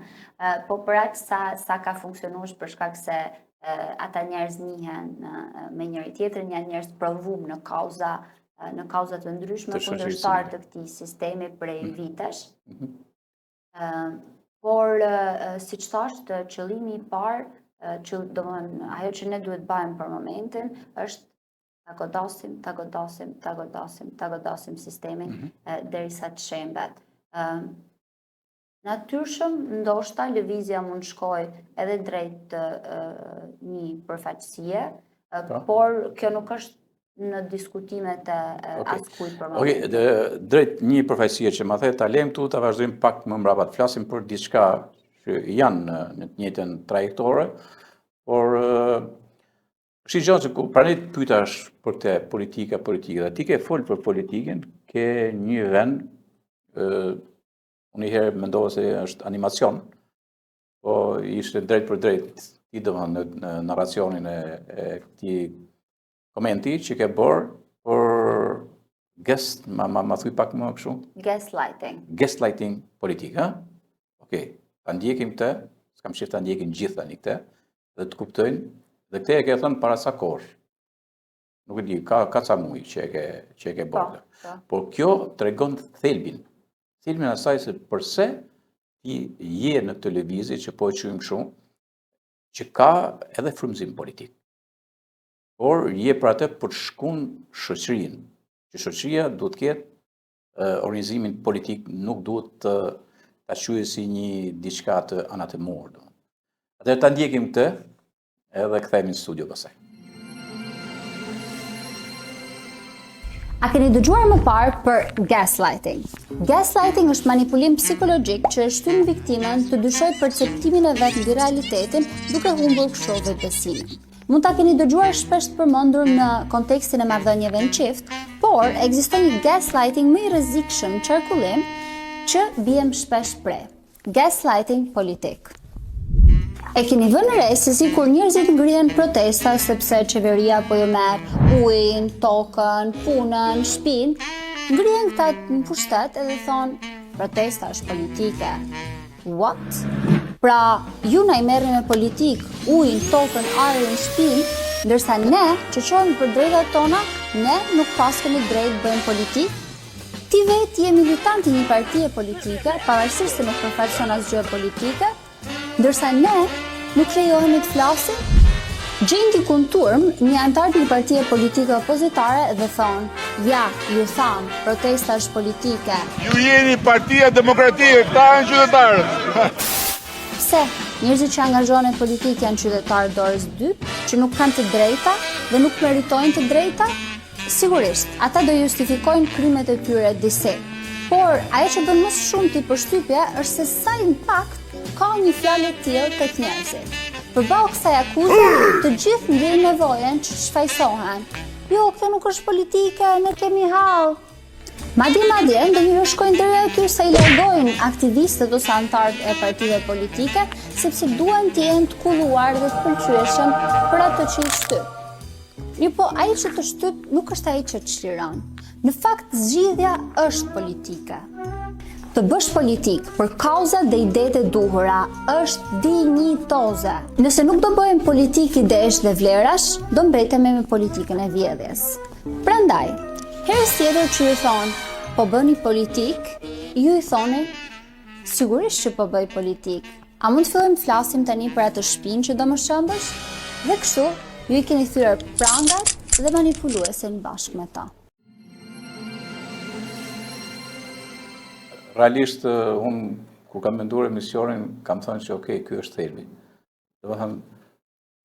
po për aq sa ka funksionuar për shkak se ata njerëz njihen me njëri tjetrin, janë njerëz provuar në kauza të ndryshme kundërshtar të këtij sistemi prej vitesh. Por siç thash, qëllimi i parë, ajo që ne duhet bëjmë për momentin është ta godasim sistemin derisa të shembet. Natyrshëm, ndoshta lëvizja mund shkojë edhe drejt një përfaqësie, por kjo nuk është në diskutimet e askujt për momentin. Okej, drejt një përfaqësie që ma the, ta lejmë këtu, ta vazhdojmë pak më mbrapa të flasim për diçka që janë në të njëjtën trajektore, por kështu gjë që pra ne pyetash për të politika, dhe ti ke folë për politikën, ke një vend, unë herë mendova se është animacion, po ishte drejt për drejt, i domethënë në narracionin e këtij komenti që ke bërë për ma thuj pak më kështu? Gaslighting. Gaslighting politik, ha? Okej, ta ndjekim këtë, s'kam qef ta ndjekim gjithë tani këtë, dhe të kuptojnë, dhe këtë e ke thënë para sa kohësh. Nuk e di, ka ca muaj që e ke bërë. Por kjo tregon thelbin asaj se përse ti je në televizit që po e quajmë kështu, që ka edhe frymëzim politik. Por je për atë për shkun shoqërinë, që shoqëria duhet të ketë organizimin politik, nuk duhet të ta quajë si një diçka të anatemor. Atëherë ta ndjekim këtë, edhe kthehemi në studio pastaj. A keni dëgjuar më parë për gaslighting? Gaslighting është manipulim psikologjik që e shtyn viktimën të dyshojë perceptimin e vet mbi realitetin duke humbur kështu vetbesimin. Mund ta keni dëgjuar shpesh të përmendur në kontekstin e marrëdhënieve në çift, por ekziston një gaslighting më i rrezikshëm në qarkullim që biem shpesh pre. Gaslighting politik. E keni vënë re se si kur njerëzit ngrihen protesta sepse qeveria po jo merr ujin, tokën, punën, shtëpinë, ngrihen këta në pushtet edhe thonë protesta është politike. What? Pra, ju na i merrni me politik, ujin, tokën, ajrin, shtëpinë, ndërsa ne që qohemi për drejtat tona, ne nuk pas kemi drejt bëjmë politik. Ti vetë je militant i një partie politike, pavarësisht se nuk përfaqëson asgjë politike, ndërsa ne nuk lejohemi të flasim. Gjendi Kunturm, një antar të një partie politike opozitare dhe thonë, ja, ju tham, protesta është politike. Ju jeni Partia Demokratike, këta janë qytetarët. Pse? Njerëzit që angazhohen në politikë janë qytetarë dorës dytë, që nuk kanë të drejta dhe nuk meritojnë të drejta? Sigurisht, ata do justifikojnë krimet e tyre disi. Por, ajo që bën më shumë ti përshtypje është se sa impakt ka një fjalë e tillë tek njerëzit. Përballë kësaj akuze, të gjithë ndjejnë nevojën që shfaqsohen. Jo, kjo nuk është politike, ne kemi hall. Madje ndonjëherë shkojnë deri aty sa i largojnë aktivistët ose antarët e partive politike, sepse duan të jenë të kulluar dhe të pëlqyeshëm për atë që i shtyp. Po ai që të shtyp nuk është ai që të çliron. Në fakt, zgjidhja është politike. Të bësh politik për kauza dhe idetë e duhura është dinjitoze. Nëse nuk do bëhem politik idesh dhe vlerash, do mbretemi me politikën e vjedhjes. Prandaj, herës tjetër që ju thonë, po bëni politik, ju i thoni, sigurisht që po bëj politik. A mund të fillojmë të flasim tani për atë shtëpinë që do më shëmbësh? Dhe kështu, ju i keni thyer prangat dhe manipuluesen bashkë me ta. Realisht, unë, kur kam menduar emisionin, kam thënë që okej, ky është thelbi. Domethënë,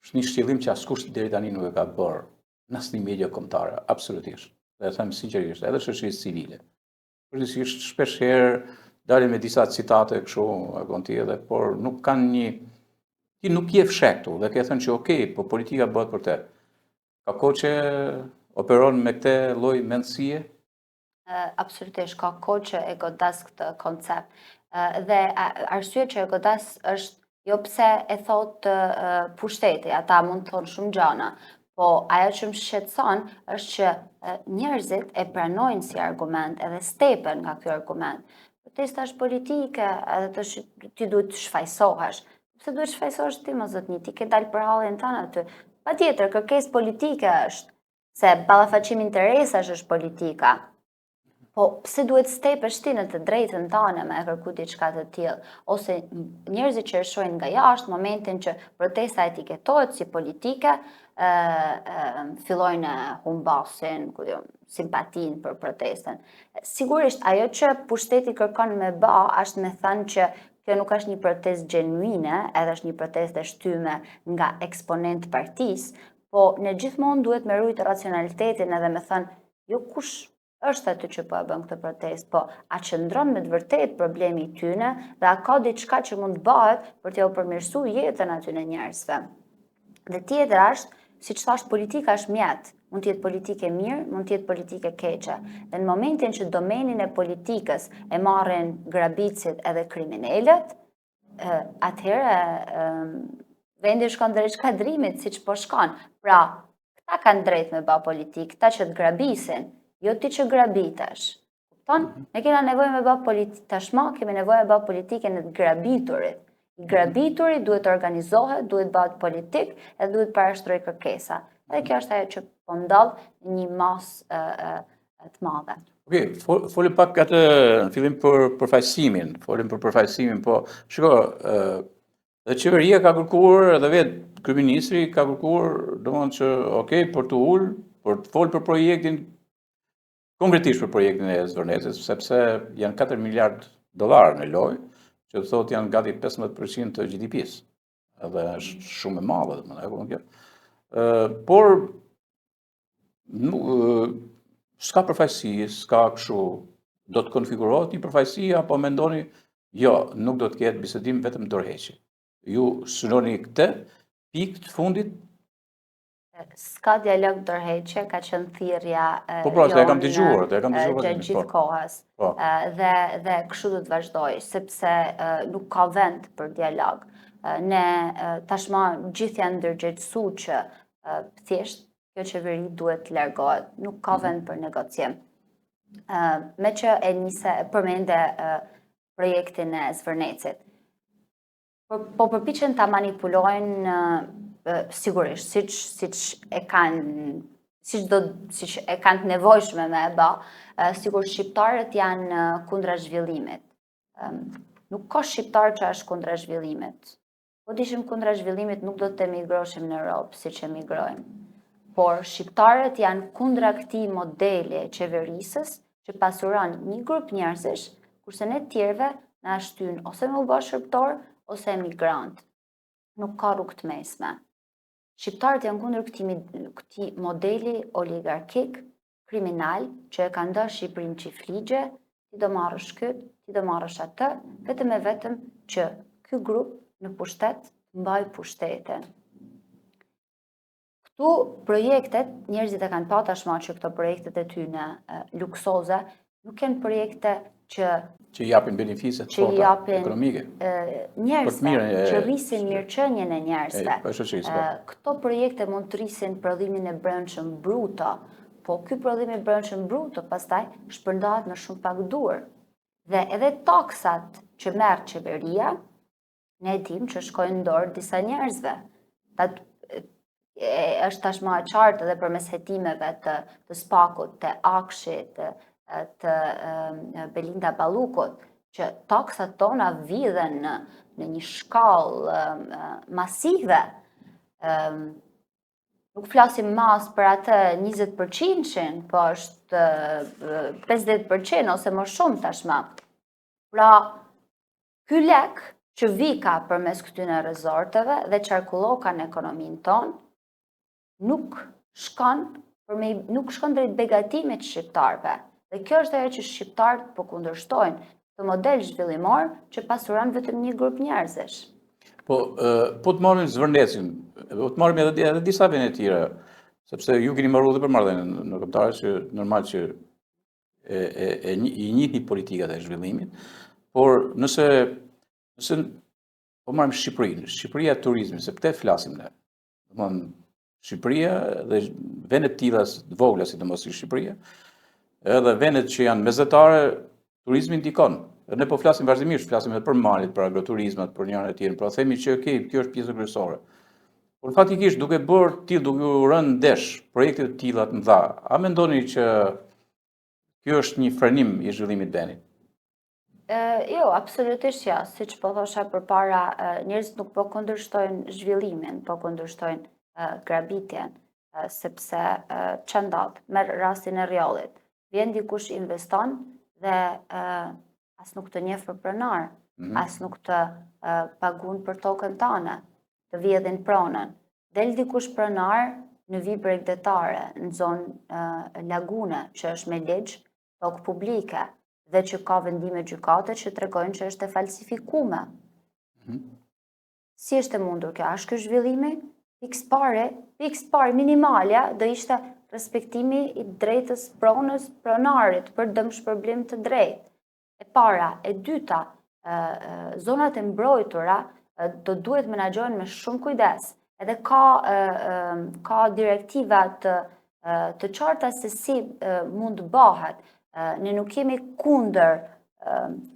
është një shqillim që askush deri tani nuk e ka bërë në asnjë media kombëtare, absolutisht. Dhe them sinqerisht, edhe shoqërisë civile. Përgjithsisht, shpesh herë dalin me disa citate kështu, akonti edhe, por nuk kanë një... Ti nuk je fshektu dhe ke thënë që okej, po politika bëhet për te. Ka kohë që operon me këtë lloj mendësie? Absolutisht, ka kohë që e godas këtë koncept. Dhe arsye që e godas është jo pse e thot pushteti, ata mund të thonë shumë gjana, po ajo që më shqetëson është që njerëzit e pranojnë si argument edhe stepen nga ky argument. Protesta është politike, edhe ti duhet të shfaqsohesh. Pse duhet të shfaqsohesh ti më zotni? Ti ke dalë për hallin tënd aty. Patjetër, kërkesë politike është, se ballafaqimi interesash është politika. Po pse duhet stepesh ti në të drejtën tënde me kërku diçka të tillë, ose njerëzit që e shohin nga jashtë momentin që protesta etiketohet si politike, fillojnë humbasin, simpatin për protestën. Sigurisht, ajo që pushteti kërkon me bë është me thënë që kjo nuk është një protestë gjenuine, edhe është një protestë e shtyme nga eksponent partisë, po ne gjithmonë duhet me rujtë racionalitetin edhe me thënë, jo kush është aty që po e bën këtë protestë, po a qëndron me të vërtetë problemi i tyne dhe a ka diçka që mund të bëhet për t'ju përmirësuar jetën aty në njerëzve. Dhe tjetër është, siç thash, politika është mjet, mund të jetë politike mirë, mund të jetë politike keqe. Dhe në momentin që domenin e politikës e marrin grabicit edhe kriminalët, atëherë vendi shkon drejt shkadrimit, siç po shkon. Pra, këta kanë drejt me bë politikë, këta që të grabisin, jo ti që grabitesh. Kupton? Ne kena nevojë me bë politikë, tashmë kemi nevojë me bë politikën e të grabiturit. I gradituri duhet të organizohet, duhet bëhet politik edhe duhet parashtroj kërkesa. Dhe kjo është ajo që po ndodh në një masë të madhe. Okej, folim pak atë në fillim për përfaqësimin, po shiko, dhe qeveria ka kërkuar, edhe vetë kryeministri ka kërkuar, domethënë që okej, për të ulë, për të folë për projektin, konkretisht për projektin e Zvërnecit, sepse janë 4 miliard dollar në lojë, që të thotë janë gati 15% të GDP-s. Edhe është shumë e madhe, domethënë kjo. Por s'ka përfaqësi, s'ka kështu, do të konfigurohet një përfaqësi apo mendoni jo, nuk do të ketë bisedim, vetëm dorëheqje. Ju synoni këtë pikë të fundit? S'ka dialog dorëheqje, ka qenë thirrja Po pra, e kam dëgjuar, gjatë gjithë kohës. Dhe kështu do të vazhdoj, sepse nuk ka vend për dialog. Ne tashmë gjithë janë ndërgjegjësuar që thjesht kjo qeveri duhet të largohet, nuk ka vend për negocim. Me që e nise përmende projektin e Zvërnecit. Po përpiqen ta manipulojnë sigurisht, siç e kanë të nevojshme me e bë, sigur shqiptarët janë kundra zhvillimit. Nuk ka shqiptar që është kundra zhvillimit. Po dishim kundra zhvillimit nuk do të emigroshim në Europë siç emigrojmë. Por shqiptarët janë kundra këtij modeli e qeverisës që pasuron një grup njerëzish, kurse ne të tjerëve na shtyn ose me u bë shërbëtor ose emigrant. Nuk ka rrugë të mesme. Shqiptarët janë kundër këtij modeli oligarkik, kriminal, që e ka ndërë Shqipërinë çiftligje, ti do marrësh këtë, ti do marrësh atë, vetëm e vetëm që ky grup në pushtet mbaj pushtetin. Këtu projektet, njerëzit e kanë pa tashmë që këto projektet e tyre luksoze, nuk janë projekte që japin benefice të forta ekonomike. Njerëzve, që rrisin mirëqenien e njerëzve. Këto projekte mund të rrisin prodhimin e brendshëm bruto, po ky prodhim i brendshëm bruto pastaj shpërndahet në shumë pak dur. Dhe edhe taksat që merr qeveria, ne dim që shkojnë në dorë disa njerëzve. Është tashmë e qartë edhe përmes hetimeve të Spakut, të Akshit, të Belinda Ballukut, që taksat tona vidhen në një shkallë masive. Nuk flasim mas për atë 20%, po është 50% ose më shumë tashmë. Pra, ky lek që vika përmes këtyre rezorteve dhe qarkulloka në ekonominë tonë, nuk shkon drejt begatimit shqiptarëve. Dhe kjo është ajo që shqiptarët po kundërshtojnë, të model zhvillimor që pasuron vetëm një grup njerëzish. Po të marrim Zvërnecin, po të marrim edhe disa vende tjera, sepse ju keni marrë dhe për marrëdhënien në kombëtare që normal që i njihni politikat e zhvillimit, por nëse po marrim Shqipërinë, Shqipëria e turizmit, se këtë flasim ne. Domthonë Shqipëria dhe vendet tilla të vogla sidomos si Shqipëria, edhe vendet që janë mezetare, turizmi ndikon. Ne po flasim vazhdimisht, flasim edhe për malet, për agroturizmat, për njëra e tjerë, pra themi që kjo është pjesë kryesore. Por faktikisht duke duke u rënë ndesh projekte të tilla të mëdha, a mendoni që kjo është një frenim i zhvillimit të vendit? Jo, absolutisht jo. Siç po thosha përpara, njerëzit nuk po kundërshtojnë zhvillimin, po kundërshtojnë grabitjen, sepse ç'a ndodh? Merr rastin e rrjallit. Vjen dikush investon dhe as nuk të njeh për pronar, as nuk të pagun për tokën tënde, të vjedhin pronën. Del dikush pronar në vijë bregdetare, në zonë lagune, që është me ligj, tokë publike, dhe që ka vendime gjykate që tregojnë që është e falsifikuar. Si është e mundur kjo? A është ky zhvillimi? Pikës pare minimalja do ishte respektimi i drejtës pronës pronarit për dëmshpërblim të drejtë. E para, e dyta, zonat e mbrojtura do duhet menaxhohen me shumë kujdes. Edhe ka direktiva të qarta se si mund të bëhet. Ne nuk jemi kundër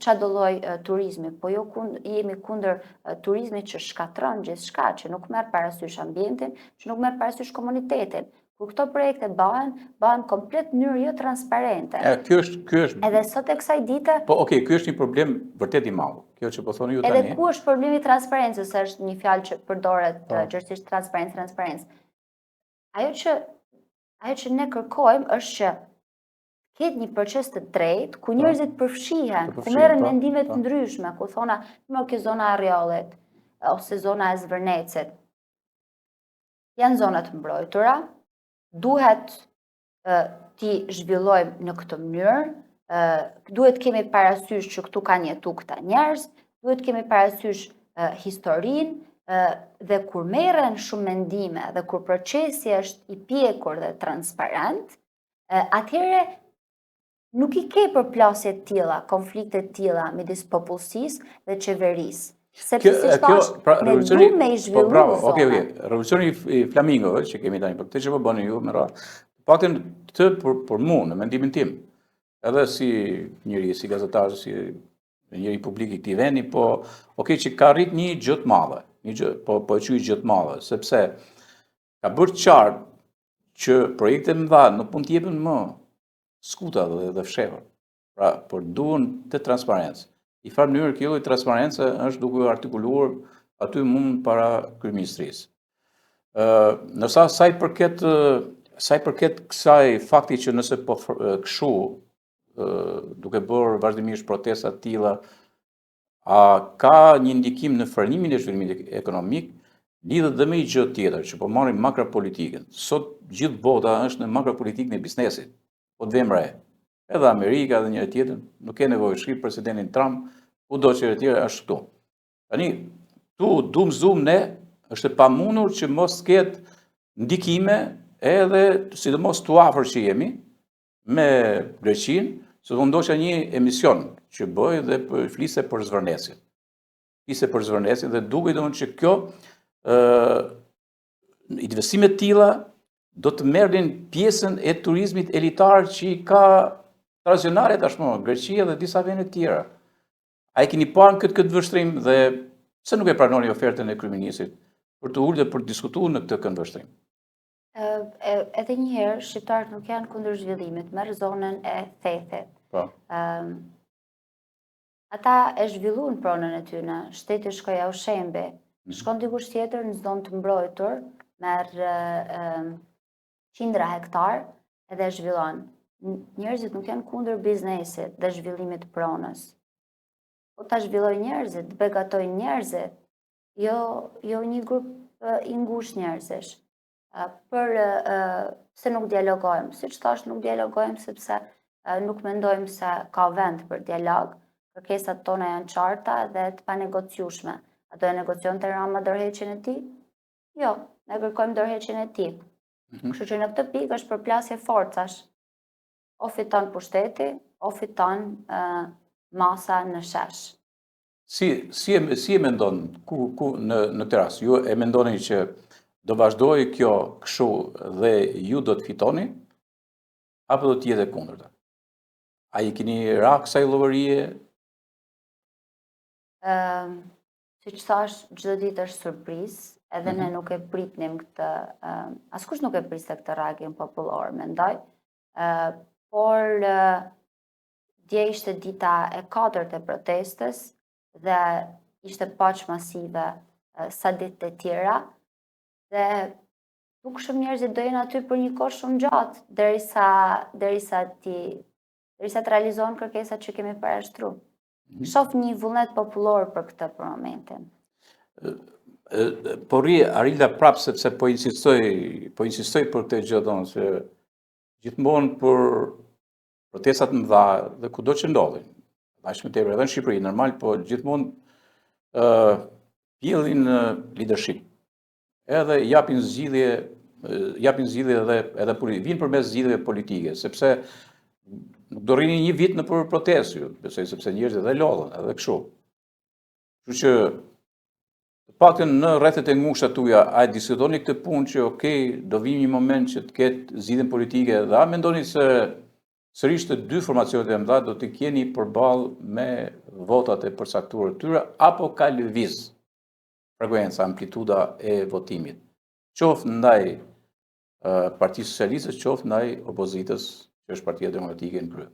çdo lloj turizmi, po jo jemi kundër turizmit që shkatron gjithçka, që nuk merr parasysh ambientin, që nuk merr parasysh komunitetin. Kur këto projekte bëhen komplet në mënyrë jo transparente. Ky është Edhe sot e kësaj dite. Po, okay, ky është një problem vërtet i madh. Kjo që po thoni ju tani. Edhe ku është problemi i transparencës, është një fjalë që përdoret gjithsesi transparencë. Ajo që ne kërkojmë është që ketë një proces të drejtë, ku njerëzit përfshihen, ku merren mendime të ndryshme, ku thona, kjo zona e Rrjollit ose zona e Zvërnecit. Janë zona të mbrojtura, duhet t'i zhvillojmë në këtë mënyrë, duhet kemi parasysh që këtu kanë jetu këta njerëz, duhet kemi parasysh historinë, dhe kur merren shumë mendime dhe kur procesi është i pjekur dhe transparent, atëherë nuk i ke përplasje të tilla, konflikte të tilla midis popullsisë dhe qeverisë. Sepse si thash, ne duhet me i zhvillu zonat. Revolucioni i flamingove që kemi tani, për këtë që po bëni ju me radhë, paktën të për mua, në mendimin tim, edhe si njëri, si gazetar, si njëri publik i këtij vendi, po që ka rrit një gjë të madhe, po e quaj gjë të madhe, sepse ka bërë qartë që projekte mëdha nuk mund të jepen më skuta dhe fshehur. Pra, por duhen të transparencë. I farë mënyrë kjo lloj transparence është duke artikuluar aty mund para kryeministrisë. Nësa sa i përket kësaj fakti që nëse po kështu duke bërë vazhdimisht protesta të tilla, a ka një ndikim në frenimin e zhvillimit ekonomik, lidhet dhe me një gjë tjetër, që po marrim makropolitikën. Sot gjithë bota është në makropolitikën e biznesit, po të vëmë re. Edhe Amerika dhe njëri tjetër, nuk ke nevojë shkrim presidentin Trump, kudo që tjetër është këtu. Tani, tu zoom ne, është e pamundur që mos ketë ndikime edhe sidomos tu afër që jemi me Greqinë, se do ndoshta një emision që bëj dhe fliste për Zvërnesin. Fliste për Zvërnesin dhe duket domosdoshmë që kjo investime të tilla do të merrin pjesën e turizmit elitar që i ka tradicionale tashmë Greqia dhe disa vende të tjera. A e keni parë këtë vështrim dhe pse nuk e pranoni ofertën e kryeministit për të ulur dhe për të diskutuar në këtë këndvështrim? Edhe një herë, shqiptarët nuk janë kundër zhvillimit, merr zonën e Thethit. Po. Ata e zhvilluan pronën e tyre, shteti shkoi au shembe, shkon dikush tjetër në zonë të mbrojtur, merr qindra hektar edhe e zhvillon. Njerëzit nuk janë kundër biznesit dhe zhvillimit të pronës. Po ta zhvilloj njerëzit, të begatoj njerëzit, jo një grup i ngushtë njerëzish. Se nuk dialogojmë. Siç thash, nuk dialogojmë sepse nuk mendojmë se ka vend për dialog. Kërkesat tona janë qarta dhe të panegociueshme. A do e negocion të Rama dorëheqjen e tij? Jo, ne kërkojmë dorëheqjen e tij. Kështu që në këtë pikë është përplasje forcash. O fiton pushteti, o fiton masa në shesh. Si e mendon në këtë rast? Ju e mendoni që do vazhdojë kjo kështu dhe ju do të fitoni, apo do të jetë e kundërta? A i keni ra kësaj llogarie? Siç thash, çdo ditë është surprizë, edhe ne nuk e pritnim këtë, askush nuk e priste këtë reagim popullor, mendoj. Por dje ishte dita e 4 e protestës dhe ishte paq masive sa ditët e tjera dhe dukshëm njerëzit do jenë aty për një kohë shumë gjatë derisa të realizohen kërkesat që kemi parashtruar. Shoh një vullnet popullor për këtë për momentin. Po Arila prap sepse po insistoj për këtë gjë donë se gjithmonë për protestat mëdha dhe kudo që ndodhin, bashkë me tepër edhe në Shqipëri, normal, po gjithmonë pjellin leadership. Edhe japin zgjidhje japin zgjidhje edhe vinë përmes zgjidhjeve politike, sepse nuk do rrini një vit në për protestë ju, besoj sepse njerëzit edhe lodhen, edhe kështu. Kështu që të paktën në rrethet e ngushta tuaja, a diskutoni këtë punë që okay, do vijë një moment që të ketë zgjidhje politike dhe a mendoni se sërish të dy formacionet e mëdha do të keni përballë me votat e përcaktuara të tyre apo ka lëviz frekuenca, amplituda e votimit, qoftë ndaj Partisë Socialiste, qoftë ndaj opozitës, që është Partia Demokratike në krye.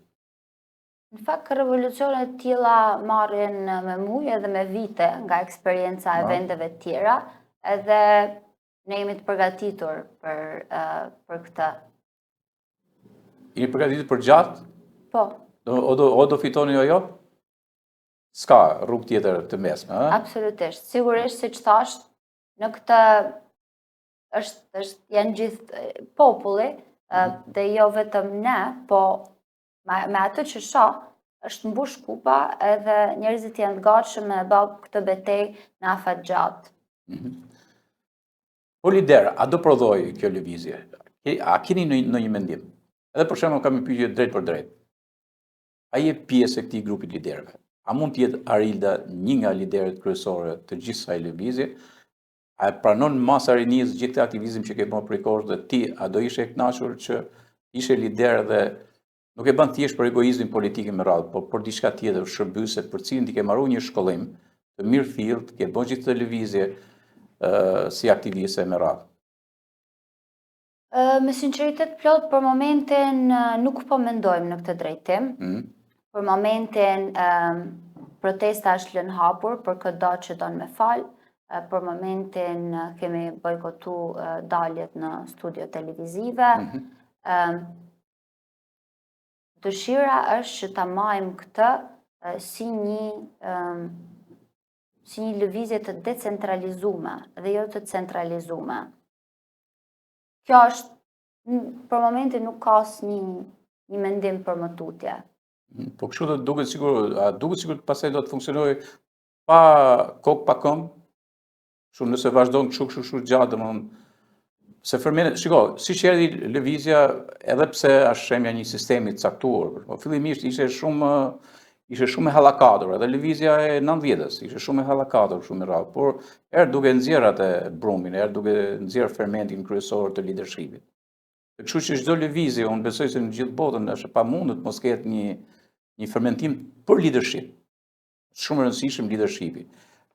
Në fakt, revolucionet tilla marrin me muaj edhe me vite nga eksperienca e vendeve tjera, edhe ne jemi të përgatitur për këtë. Jeni përgatitur për gjatë? Po. O do fitoni o jo? S'ka rrugë tjetër të mesme, a? Absolutisht. Sigurisht, siç thash, në këtë janë gjithë populli, dhe jo vetëm ne, po me atë që shoh, është mbush kupa edhe njerëzit janë të gatshëm me bë këtë betejë në afat gjatë. Po lider, a do prodhoj kjo lëvizje? A keni në një mendim? Edhe për shembull kam një pyetje drejt për drejt. Ai je pjesë e këtij grupi liderëve. A mund të jetë Arilda një nga liderët kryesorë të gjithë kësaj lëvizje? A pranon masa e rinjës gjithë këtë aktivizëm që ke bërë prej kohësh dhe ti a do ishe kënaqur që ishe lider dhe nuk e bën thjesht për egoizmin politik me radhë, por për diçka tjetër shërbyese për cilin ti ke marrë një shkollim të mirë fillt, ke bërë gjithë këtë lëvizje si aktiviste me radhë? Me sinqeritet plot, për momentin nuk po mendojmë në këtë drejtim. Për momentin protesta është lënë hapur për këtë që don me fal. Për momentin kemi bojkotu daljet në studio televizive. Dëshira është që ta marrim këtë si një lëvizje të decentralizuar dhe jo të centralizuar. Kjo është, për momentin nuk ka asnjë mendim për më tutje. Po kështu do duket sigur pastaj do të funksionojë pa kokë pa këmbë. Kështu nëse vazhdon kështu gjatë, domethënë se fermentet, shiko, siç erdhi lëvizja, edhe pse është shemja një sistemi të caktuar, po fillimisht ishte shumë e hallakatur, edhe lëvizja e 90-s ishte shumë e hallakatur, shumë e rrallë, por duke nxjerr atë brumin, duke nxjerr fermentin kryesor të leadershipit. Kështu që çdo lëvizje, unë besoj se në gjithë botën është pamundur mos ketë një fermentim për leadership. Shumë e rëndësishëm leadershipi.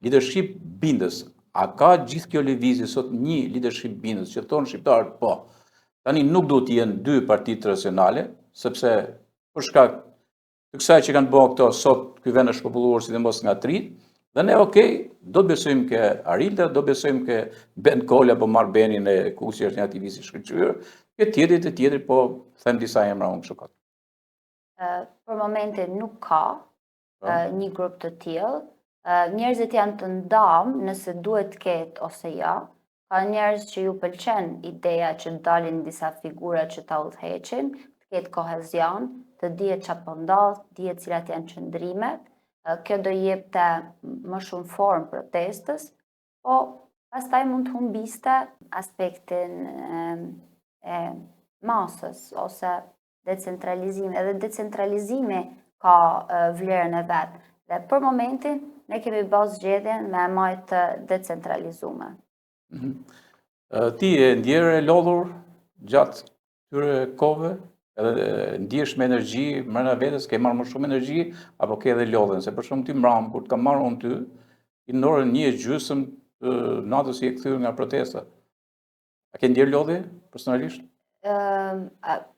Leadership bindës. A ka gjithë kjo lëvizje sot një leadership bindës që thonë shqiptarët po. Tani nuk do të jenë dy partitë tradicionale, sepse për shkak të kësaj që kanë bërë këto sot, ky vend është populluar sidomos nga trit, dhe ne do të besojmë ke Arilda, do besojmë ke Ben Kole apo Marbenin e Kuqi është një aktivist i shkëlqyer, ke tjetri, po them disa emra unë kështu. Për momentin nuk ka një grup të tillë. Njerëzit janë të ndamë nëse duhet të ketë ose jo. Ka njerëz që ju pëlqen ideja që dalin disa figura që ta udhëheqin, të ketë kohezion, të dihet çfarë po ndodh, dihet cilat janë qëndrimet. Kjo do jepte më shumë formë protestës, po pastaj mund të humbiste aspektin e masës ose decentralizimi. Edhe decentralizimi ka vlerën e vet. Dhe për momentin ne kemi bërë zgjedhjen me majtë të decentralizuar. Ti e ndjerë e lodhur gjatë këtyre kohëve, edhe ndjesh me energji brenda vetes, ke marrë më shumë energji apo ke edhe lodhen, se për shembull ti mram kur të kam marrë unë ty, në orën 1:30 të natës je kthyer nga protesta. A ke ndjerë lodhje personalisht?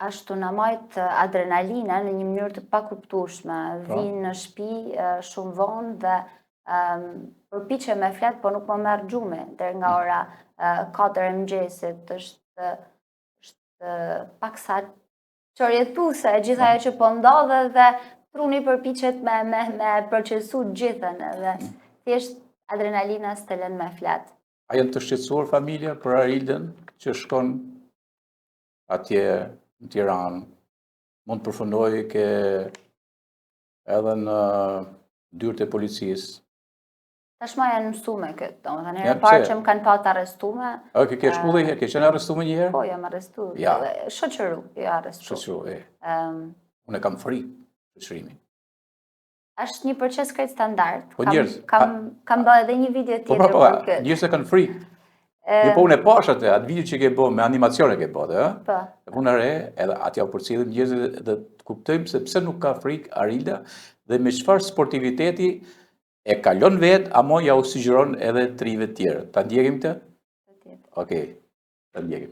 Ashtu na majt adrenalina në një mënyrë të pakuptueshme. Vinë në shtëpi shumë vonë dhe përpiqem me flet, po nuk më merr gjumi deri nga ora 4 e mëngjesit. Është paksa çorjetuese gjithë ajo që po ndodhet dhe truni përpiqet me procesu gjithën edhe thjesht adrenalina s'të lën me flet. A janë të shqetësuar familja për Arildën që shkon atje në Tiranë, mund të përfundojë ke edhe në dyrët e policisë, Tashma janë mësume këtë, domethënë Ja, herë parë pse? që më kanë pa të arrestume, A, ke shku dhe ke qenë arrestuar një herë? po jam arrestu, Ja. shoqëru, jo arrestu. Shoqëru, Ëm, unë kam frikë shoqërimin. Është një proces krejt standard. Po njerëz, Kam bërë edhe një video Po tjetër për këtë. njerëz e kanë frikë. Jo, po unë e pash atë video që ke bë me animacione ke bë, ëh? Po. Unë re, edhe atja u përcjellim njerëzit dhe të kuptojmë se pse nuk ka frikë Arila dhe me çfarë sportiviteti e kalon vet, amo ja u sugjeron edhe trive të tjerë. Ta ndjekim këtë? Okej. Ta ndjekim.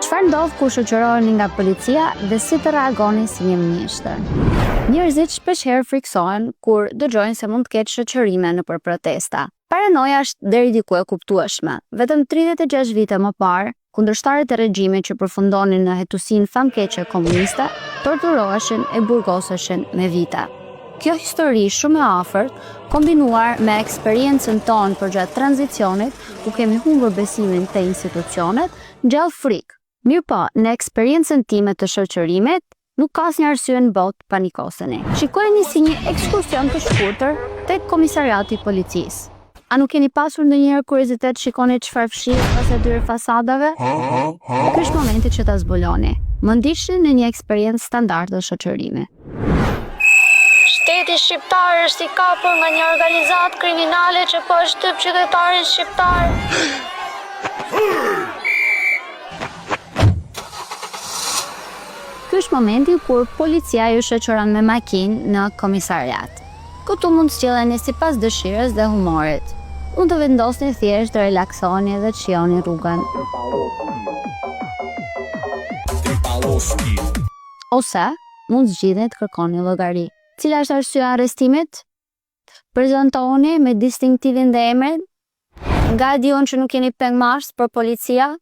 Çfarë ndodh kur shoqëroheni nga policia dhe si të reagoni si një mjeshtër? Njerëzit shpeshherë friksohen kur dëgjojnë se mund të ketë shoqërime nëpër protesta. Paranoja është deri diku e kuptueshme. Vetëm 36 vite më parë, kundërshtarët e regjimit që përfundonin në hetusinë famkeqe komuniste, torturoheshin e burgoseshin me vite. Kjo histori shumë e afërt, kombinuar me eksperiencën tonë përgjatë tranzicionit, ku kemi humbur besimin te institucionet, ngjall frikë. Mirë po, në eksperiencën time të shoqërimit, nuk ka asnjë arsye në botë panikoseni. Shikojeni si një ekskursion të shkurtër tek komisariati i policisë. A nuk keni pasur ndonjëherë kuriozitet shikoni çfarë fshihet pas atyre fasadave? Ky është momenti që ta zbuloni. Më ndiqni në një eksperiencë standard të shoqërimit. Shteti shqiptar është i kapur nga një organizatë kriminale që po e shtyp qytetarin shqiptar. Ky është momenti kur policia ju shoqëron me makinë në komisariat. Këtu mund të sjelleni sipas dëshirës dhe humorit. Mund të vendosni thjesht, të relaksoni dhe të shijoni rrugën. Ose mund zgjidhni të kërkoni llogari. Cila është arsyeja e arrestimit? Prezantohuni me distinktivin dhe emrin. Nga diun që nuk jeni pengmasht për policia.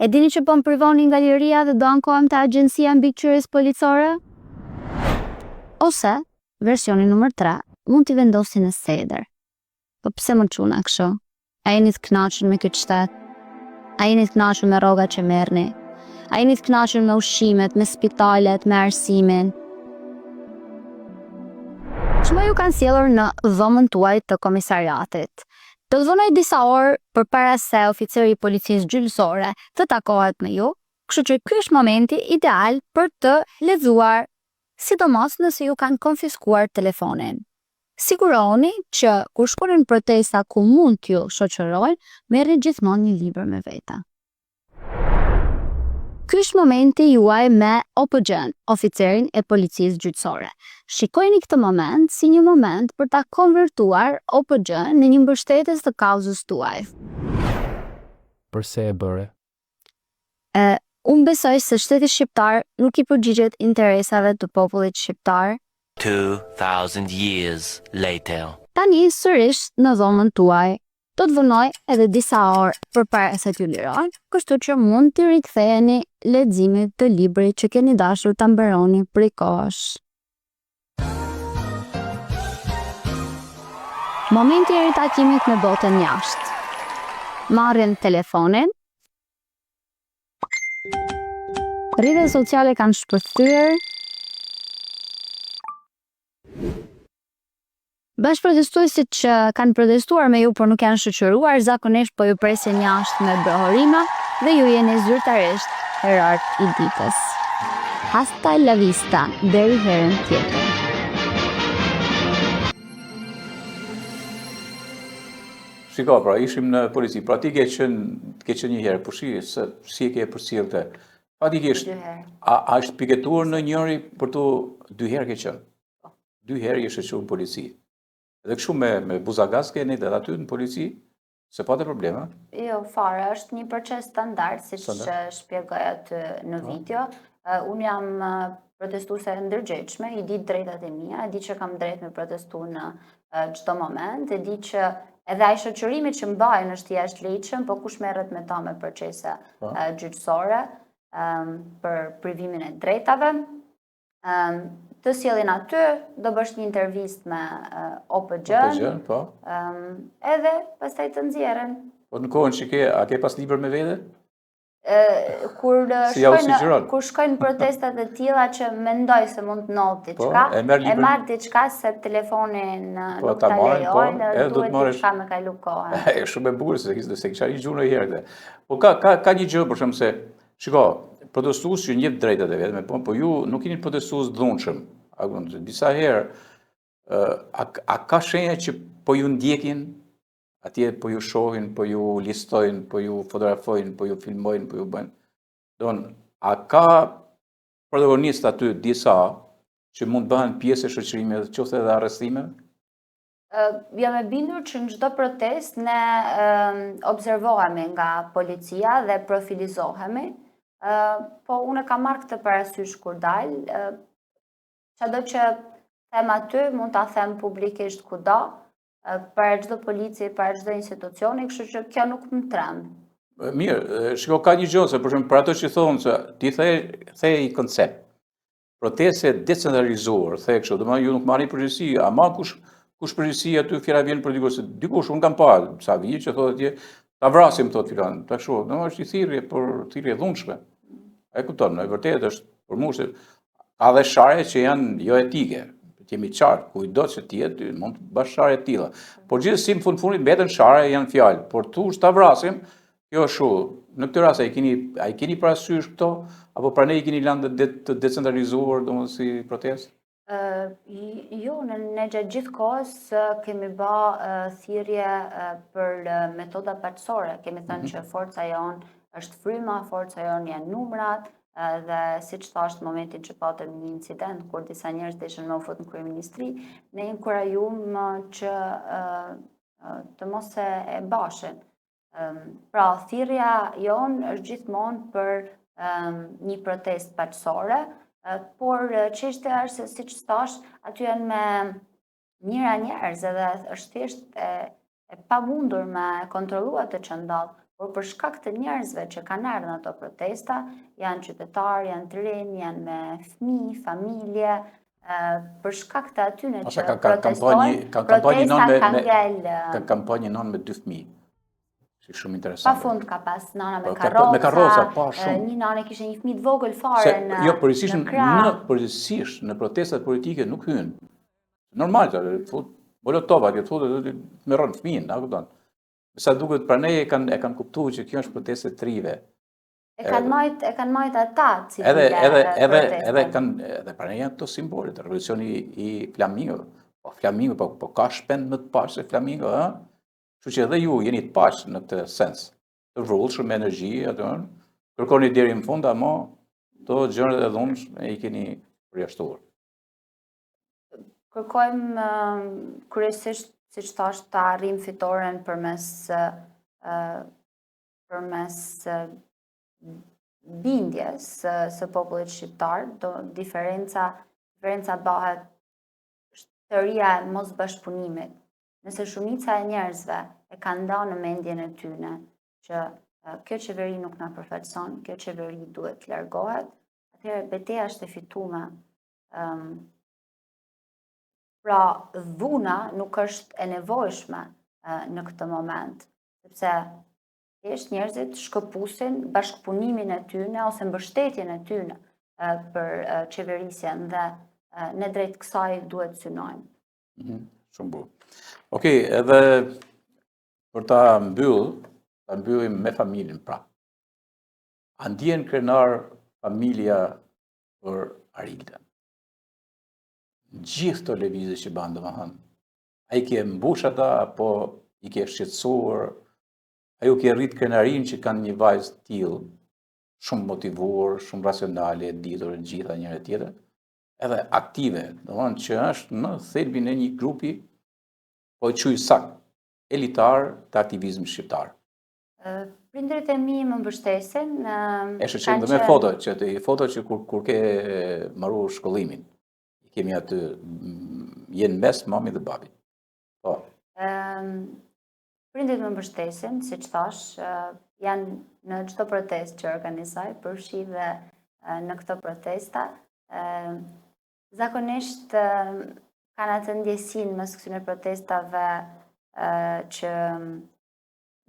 E dini që po më privoni nga liria dhe do ankohem te agjencia mbikëqyrjes policore? Ose, versioni numër 3, mund t'i vendosni në seder. Po pse më çuna kështu? A jeni të kënaqur me këtë shtet? A jeni të kënaqur me rrogat që merrni? A jeni të kënaqur me ushqimet, me spitalet, me arsimin? Çfarë ju kanë sjellur në dhomën tuaj të komisariatit? Do të vonoj disa orë përpara se oficeri i policisë gjyqësore të takohet me ju, kështu që ky është momenti ideal për të lexuar, sidomos nëse ju kanë konfiskuar telefonin. Sigurohuni që kur shkoni në protesta ku mund t'ju shoqërojnë, merrni gjithmonë një libër me vete. Ky është momenti juaj me OPG-n, oficerin e policisë gjyqësore. Shikojeni këtë moment si një moment për ta konvertuar OPG-n në një mbështetës të kauzës tuaj. Përse e bëre? Unë besoj se shteti shqiptar nuk i përgjigjet interesave të popullit shqiptar. 2000 years later. Tani sërish në dhomën tuaj. Do të vënoj edhe disa orë përpara se t'ju liroj, kështu që mund t'i riktheheni leximit të librit që keni dashur ta mbaroni prej kohësh. Momenti i ritakimit me botën jashtë. Marrin telefonin. Rrjetet sociale kanë shpërthyer. Bashkëprotestuesit që kanë protestuar me ju por nuk janë shoqëruar, zakonisht po ju presin jashtë me brohorima dhe ju jeni zyrtarisht herat i ditës. Hasta la vista, deri herën tjetër. Shiko, pra, ishim në polici. Pra ti ke qenë një herë, po si e ke përcjellte? Fatikisht, a është piketuar në njëri për tu 2 herë ke qenë? 2 herë je shoqëruar në polici. Edhe kështu me buzagaz keni dhe aty në polici, se pate probleme? Jo, fare, është një proces standard, si që shpjegoj aty në video. Unë jam protestuese ndërgjegjshme, i di drejtat e mia, e di që kam drejt me protestu në çdo moment, e di që edhe ai shoqërimi që mbajnë është jashtëligjshëm, po kush merret me ta me procese gjyqësore për privimin e drejtave. Të sjellin aty, do bësh një intervistë me OPG-n, edhe pastaj të nxjerrin. Po në kohën që a ke pas libër me vete? kur Si ja u sugjeron. kur shkojnë protestat e tilla që mendoj se mund të ndodh diçka, e merr marr diçka se telefonin Po, nuk ta ta marrin, po, lejojnë, edhe do të duhet marrësh- diçka me kalu kohën. E shumë e bukur se kisha një gjuhë herë. Po ka një gjë për shkak se shiko, protestues që njeh drejtat e vetme, po ju nuk jeni protestues dhunshëm. Disa herë a ka shenja që po ju ndjekin, atje po ju shohin, po ju listojnë, po ju fotografojnë, po ju filmojnë, po ju bëjnë. A ka protagonistë aty disa që mund bëhen pjesë e shoqërimit, qoftë edhe arrestimeve? Jam e bindur që në çdo protest ne observohemi nga policia dhe profilizohemi, po unë kam marrë këtë parasysh kur dal, çdo që them aty mund ta them publikisht kudo, para çdo polici, para çdo institucioni, kështu që kjo nuk më tremb. Mirë, shiko, ka një gjë, se për shembull për ato që thonë se ti the i koncept. Proteste decentralizuar, the kështu, domethënë ju nuk marrni përgjegjësi, ama kush përgjegjësi aty fjala vjen për dikush, dikush unë kam parë sa vjet që thotë atje, ta vrasim thotë filan, ta kështu, domethënë është i thirrje për thirrje dhunshme. E kupton, në vërtetë është për mua se ka dhe sharje që janë jo etike. Të jemi qartë, kujdo që t'jetë, mund të bash sharje të tilla. Por gjithsesi në fundit mbeten sharje janë fjalë, por ta vrasim, kjo është shu. Në këtë rast a i keni parasysh këto, apo pranë i keni lënë të decentralizuar, domethënë si protestë? Jo, ne gjatë gjithë kohës kemi bë thirrje për metoda paçësore. Kemi thënë që forca jon është fryma, forca jon janë numrat, dhe siç thash në momentin që patëm një incident kur disa njerëz ishin me u fut në kryeministri, ne inkurajum që të mos e bashin. Pra, thirrja jonë është gjithmonë për një protestë paçësore, por çështja është se siç thash, aty janë me njëra njerëz edhe është thjesht e pamundur me kontrolluar atë që ndodh. Por për shkak të njerëzve që kanë ardhur në ato protesta, janë qytetarë, janë të rinj, janë me fëmijë, familje, për shkak të atyne që protestojnë, protesta ka ngel. Ka kampanjë non me 2 fëmijë. Është shumë interesant. Pafund ka pas nana me karroca, një nane kishte një fëmijë të vogël fare në jo, përgjithsisht në protestat politike nuk hyn. Normal, fut Molotova, që thotë merron fëmijën, a kupton? Sa duket pranë e kanë kuptuar që kjo është protestë trive. E kanë marrë ata civile. Edhe pranë janë këto simbolet, revolucioni i flamingëve. Po flamingo, po ka shpend më të paqë se flamingo, ë? Kështu që edhe ju jeni të paqë në këtë sens. Të vrullshëm me energji, atë, kërkoni deri në fund, ama to gjërat e dhunshme i keni përjashtuar. Kërkojmë kryesisht, siç thash, të arrijmë fitoren përmes bindjes së popullit shqiptar. Diferenca bëhet shtëria e mos bashkëpunimit. Nëse shumica e njerëzve e kanë ndarë në mendjen e tyre që kjo qeveri nuk na përfaqëson, kjo qeveri duhet të largohet, atëherë betejë është e fituar. Pra, dhuna nuk është e nevojshme në këtë moment, sepse thjesht njerëzit shkëpusin bashkëpunimin e tyre ose mbështetjen e tyre për qeverisjen dhe ne drejt kësaj duhet synojmë. Shumë bukur. Okej, edhe për ta mbyllim me familjen pra. A ndjen krenar familja për Arilden? Gjithë të lëvizje që banë, domethënë, a i ke mbush ata, apo i ke shqetësuar, a ju ke rrit krenarin që kanë një vajzë tillë, shumë motivuar, shumë racionale, ditur në gjitha njëre tjetër, edhe aktive, domethënë që është në thelbin e një grupi, po e quaj sakt, elitar të aktivizmit shqiptar. Prindërit e mi më mbështesin. E shqetësim dhe me foto që kur ke marru shkollimin, kemi aty, jenë mes mami dhe babi. Po. Prindërit më mbështesin, siç thash, janë në çdo protestë që organizoj, përfshi dhe në këto protesta. Zakonisht kanë atë ndjesinë mes këtyre protestave që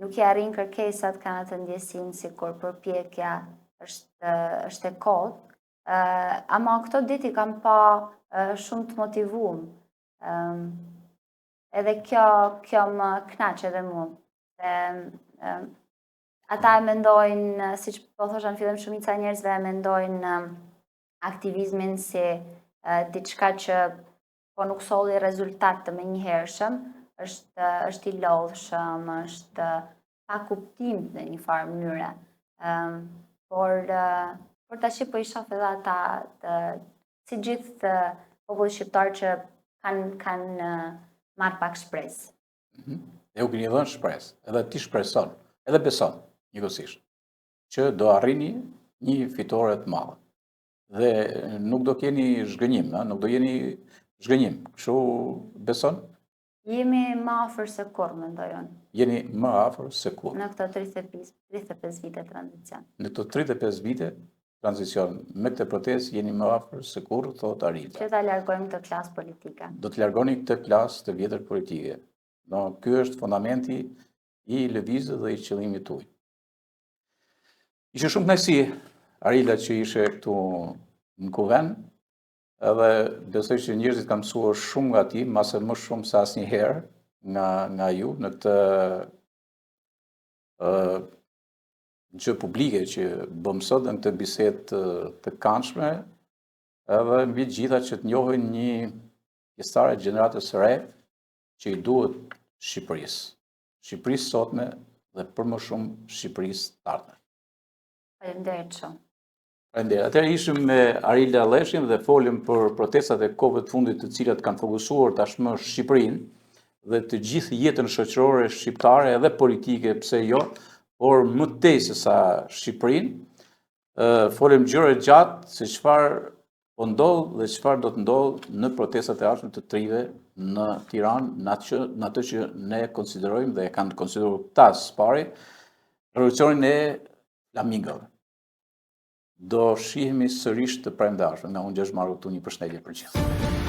nuk i arrin kërkesat kanë atë ndjesinë sikur përpjekja është e kotë, ama këto ditë i kam pa shumë të motivuar. Edhe kjo më knaq edhe mua. Ata e mendojnë, siç po thosha në fillim, shumica e njerëzve e mendojnë aktivizmin si diçka që po nuk solli rezultat të menjëhershëm, është i lodhshëm, është pa kuptim në një farë mënyre. Por tash po i shoh edhe ata si gjithë populli shqiptar që kanë marrë pak shpresë. E u keni dhënë shpresë, edhe ti shpreson, edhe beson njëkohësisht, që do arrini një fitore të madhe. Dhe nuk do keni zhgënjim, nuk do jeni zhgënjim. Kështu beson? Jemi më afër se kur, mendoj unë. Jeni më afër se kur. Në këto 35 vite tranzicion. Në këto 35 vite tranzicion, me këtë protestë jeni më afër se kur, thot Arila. Që ta largojmë këtë klasë politike. Do të largoni këtë klasë të vjetër politike. No, ky është fundamenti i lëvizjes dhe i qëllimit tuaj. Ishe shumë kënaqësi, Arila, që ishe këtu në kuvend, edhe besoj që njerëzit kanë mësuar shumë nga ti, mase më shumë se asnjëherë nga ju në këtë gjë publike që bëm sot në këtë bisedë të këndshme, edhe mbi të gjitha që të njohin një pjesëtare gjeneratës së re që i duhet Shqipërisë. Shqipërisë sotme dhe për më shumë Shqipërisë të ardhme. Faleminderit shumë. Faleminderit. Atëherë ishim me Arila Lleshin dhe folim për protestat e kohëve të fundit të cilat kanë fokusuar tashmë Shqipërinë dhe të gjithë jetën shoqërore shqiptare edhe politike, pse jo, por më tej se sa Shqipërinë. Folim gjëra gjatë se çfarë po ndodh dhe çfarë do të ndodh në protestat e ardhshme të trive në Tiranë, në atë që ne konsiderojmë dhe kanë konsideruar këta së pari, revolucionin e flamingëve. Do shihemi sërish të premdarshme. Nga unë Gjergj Marku, një përshëndetje për gjithë.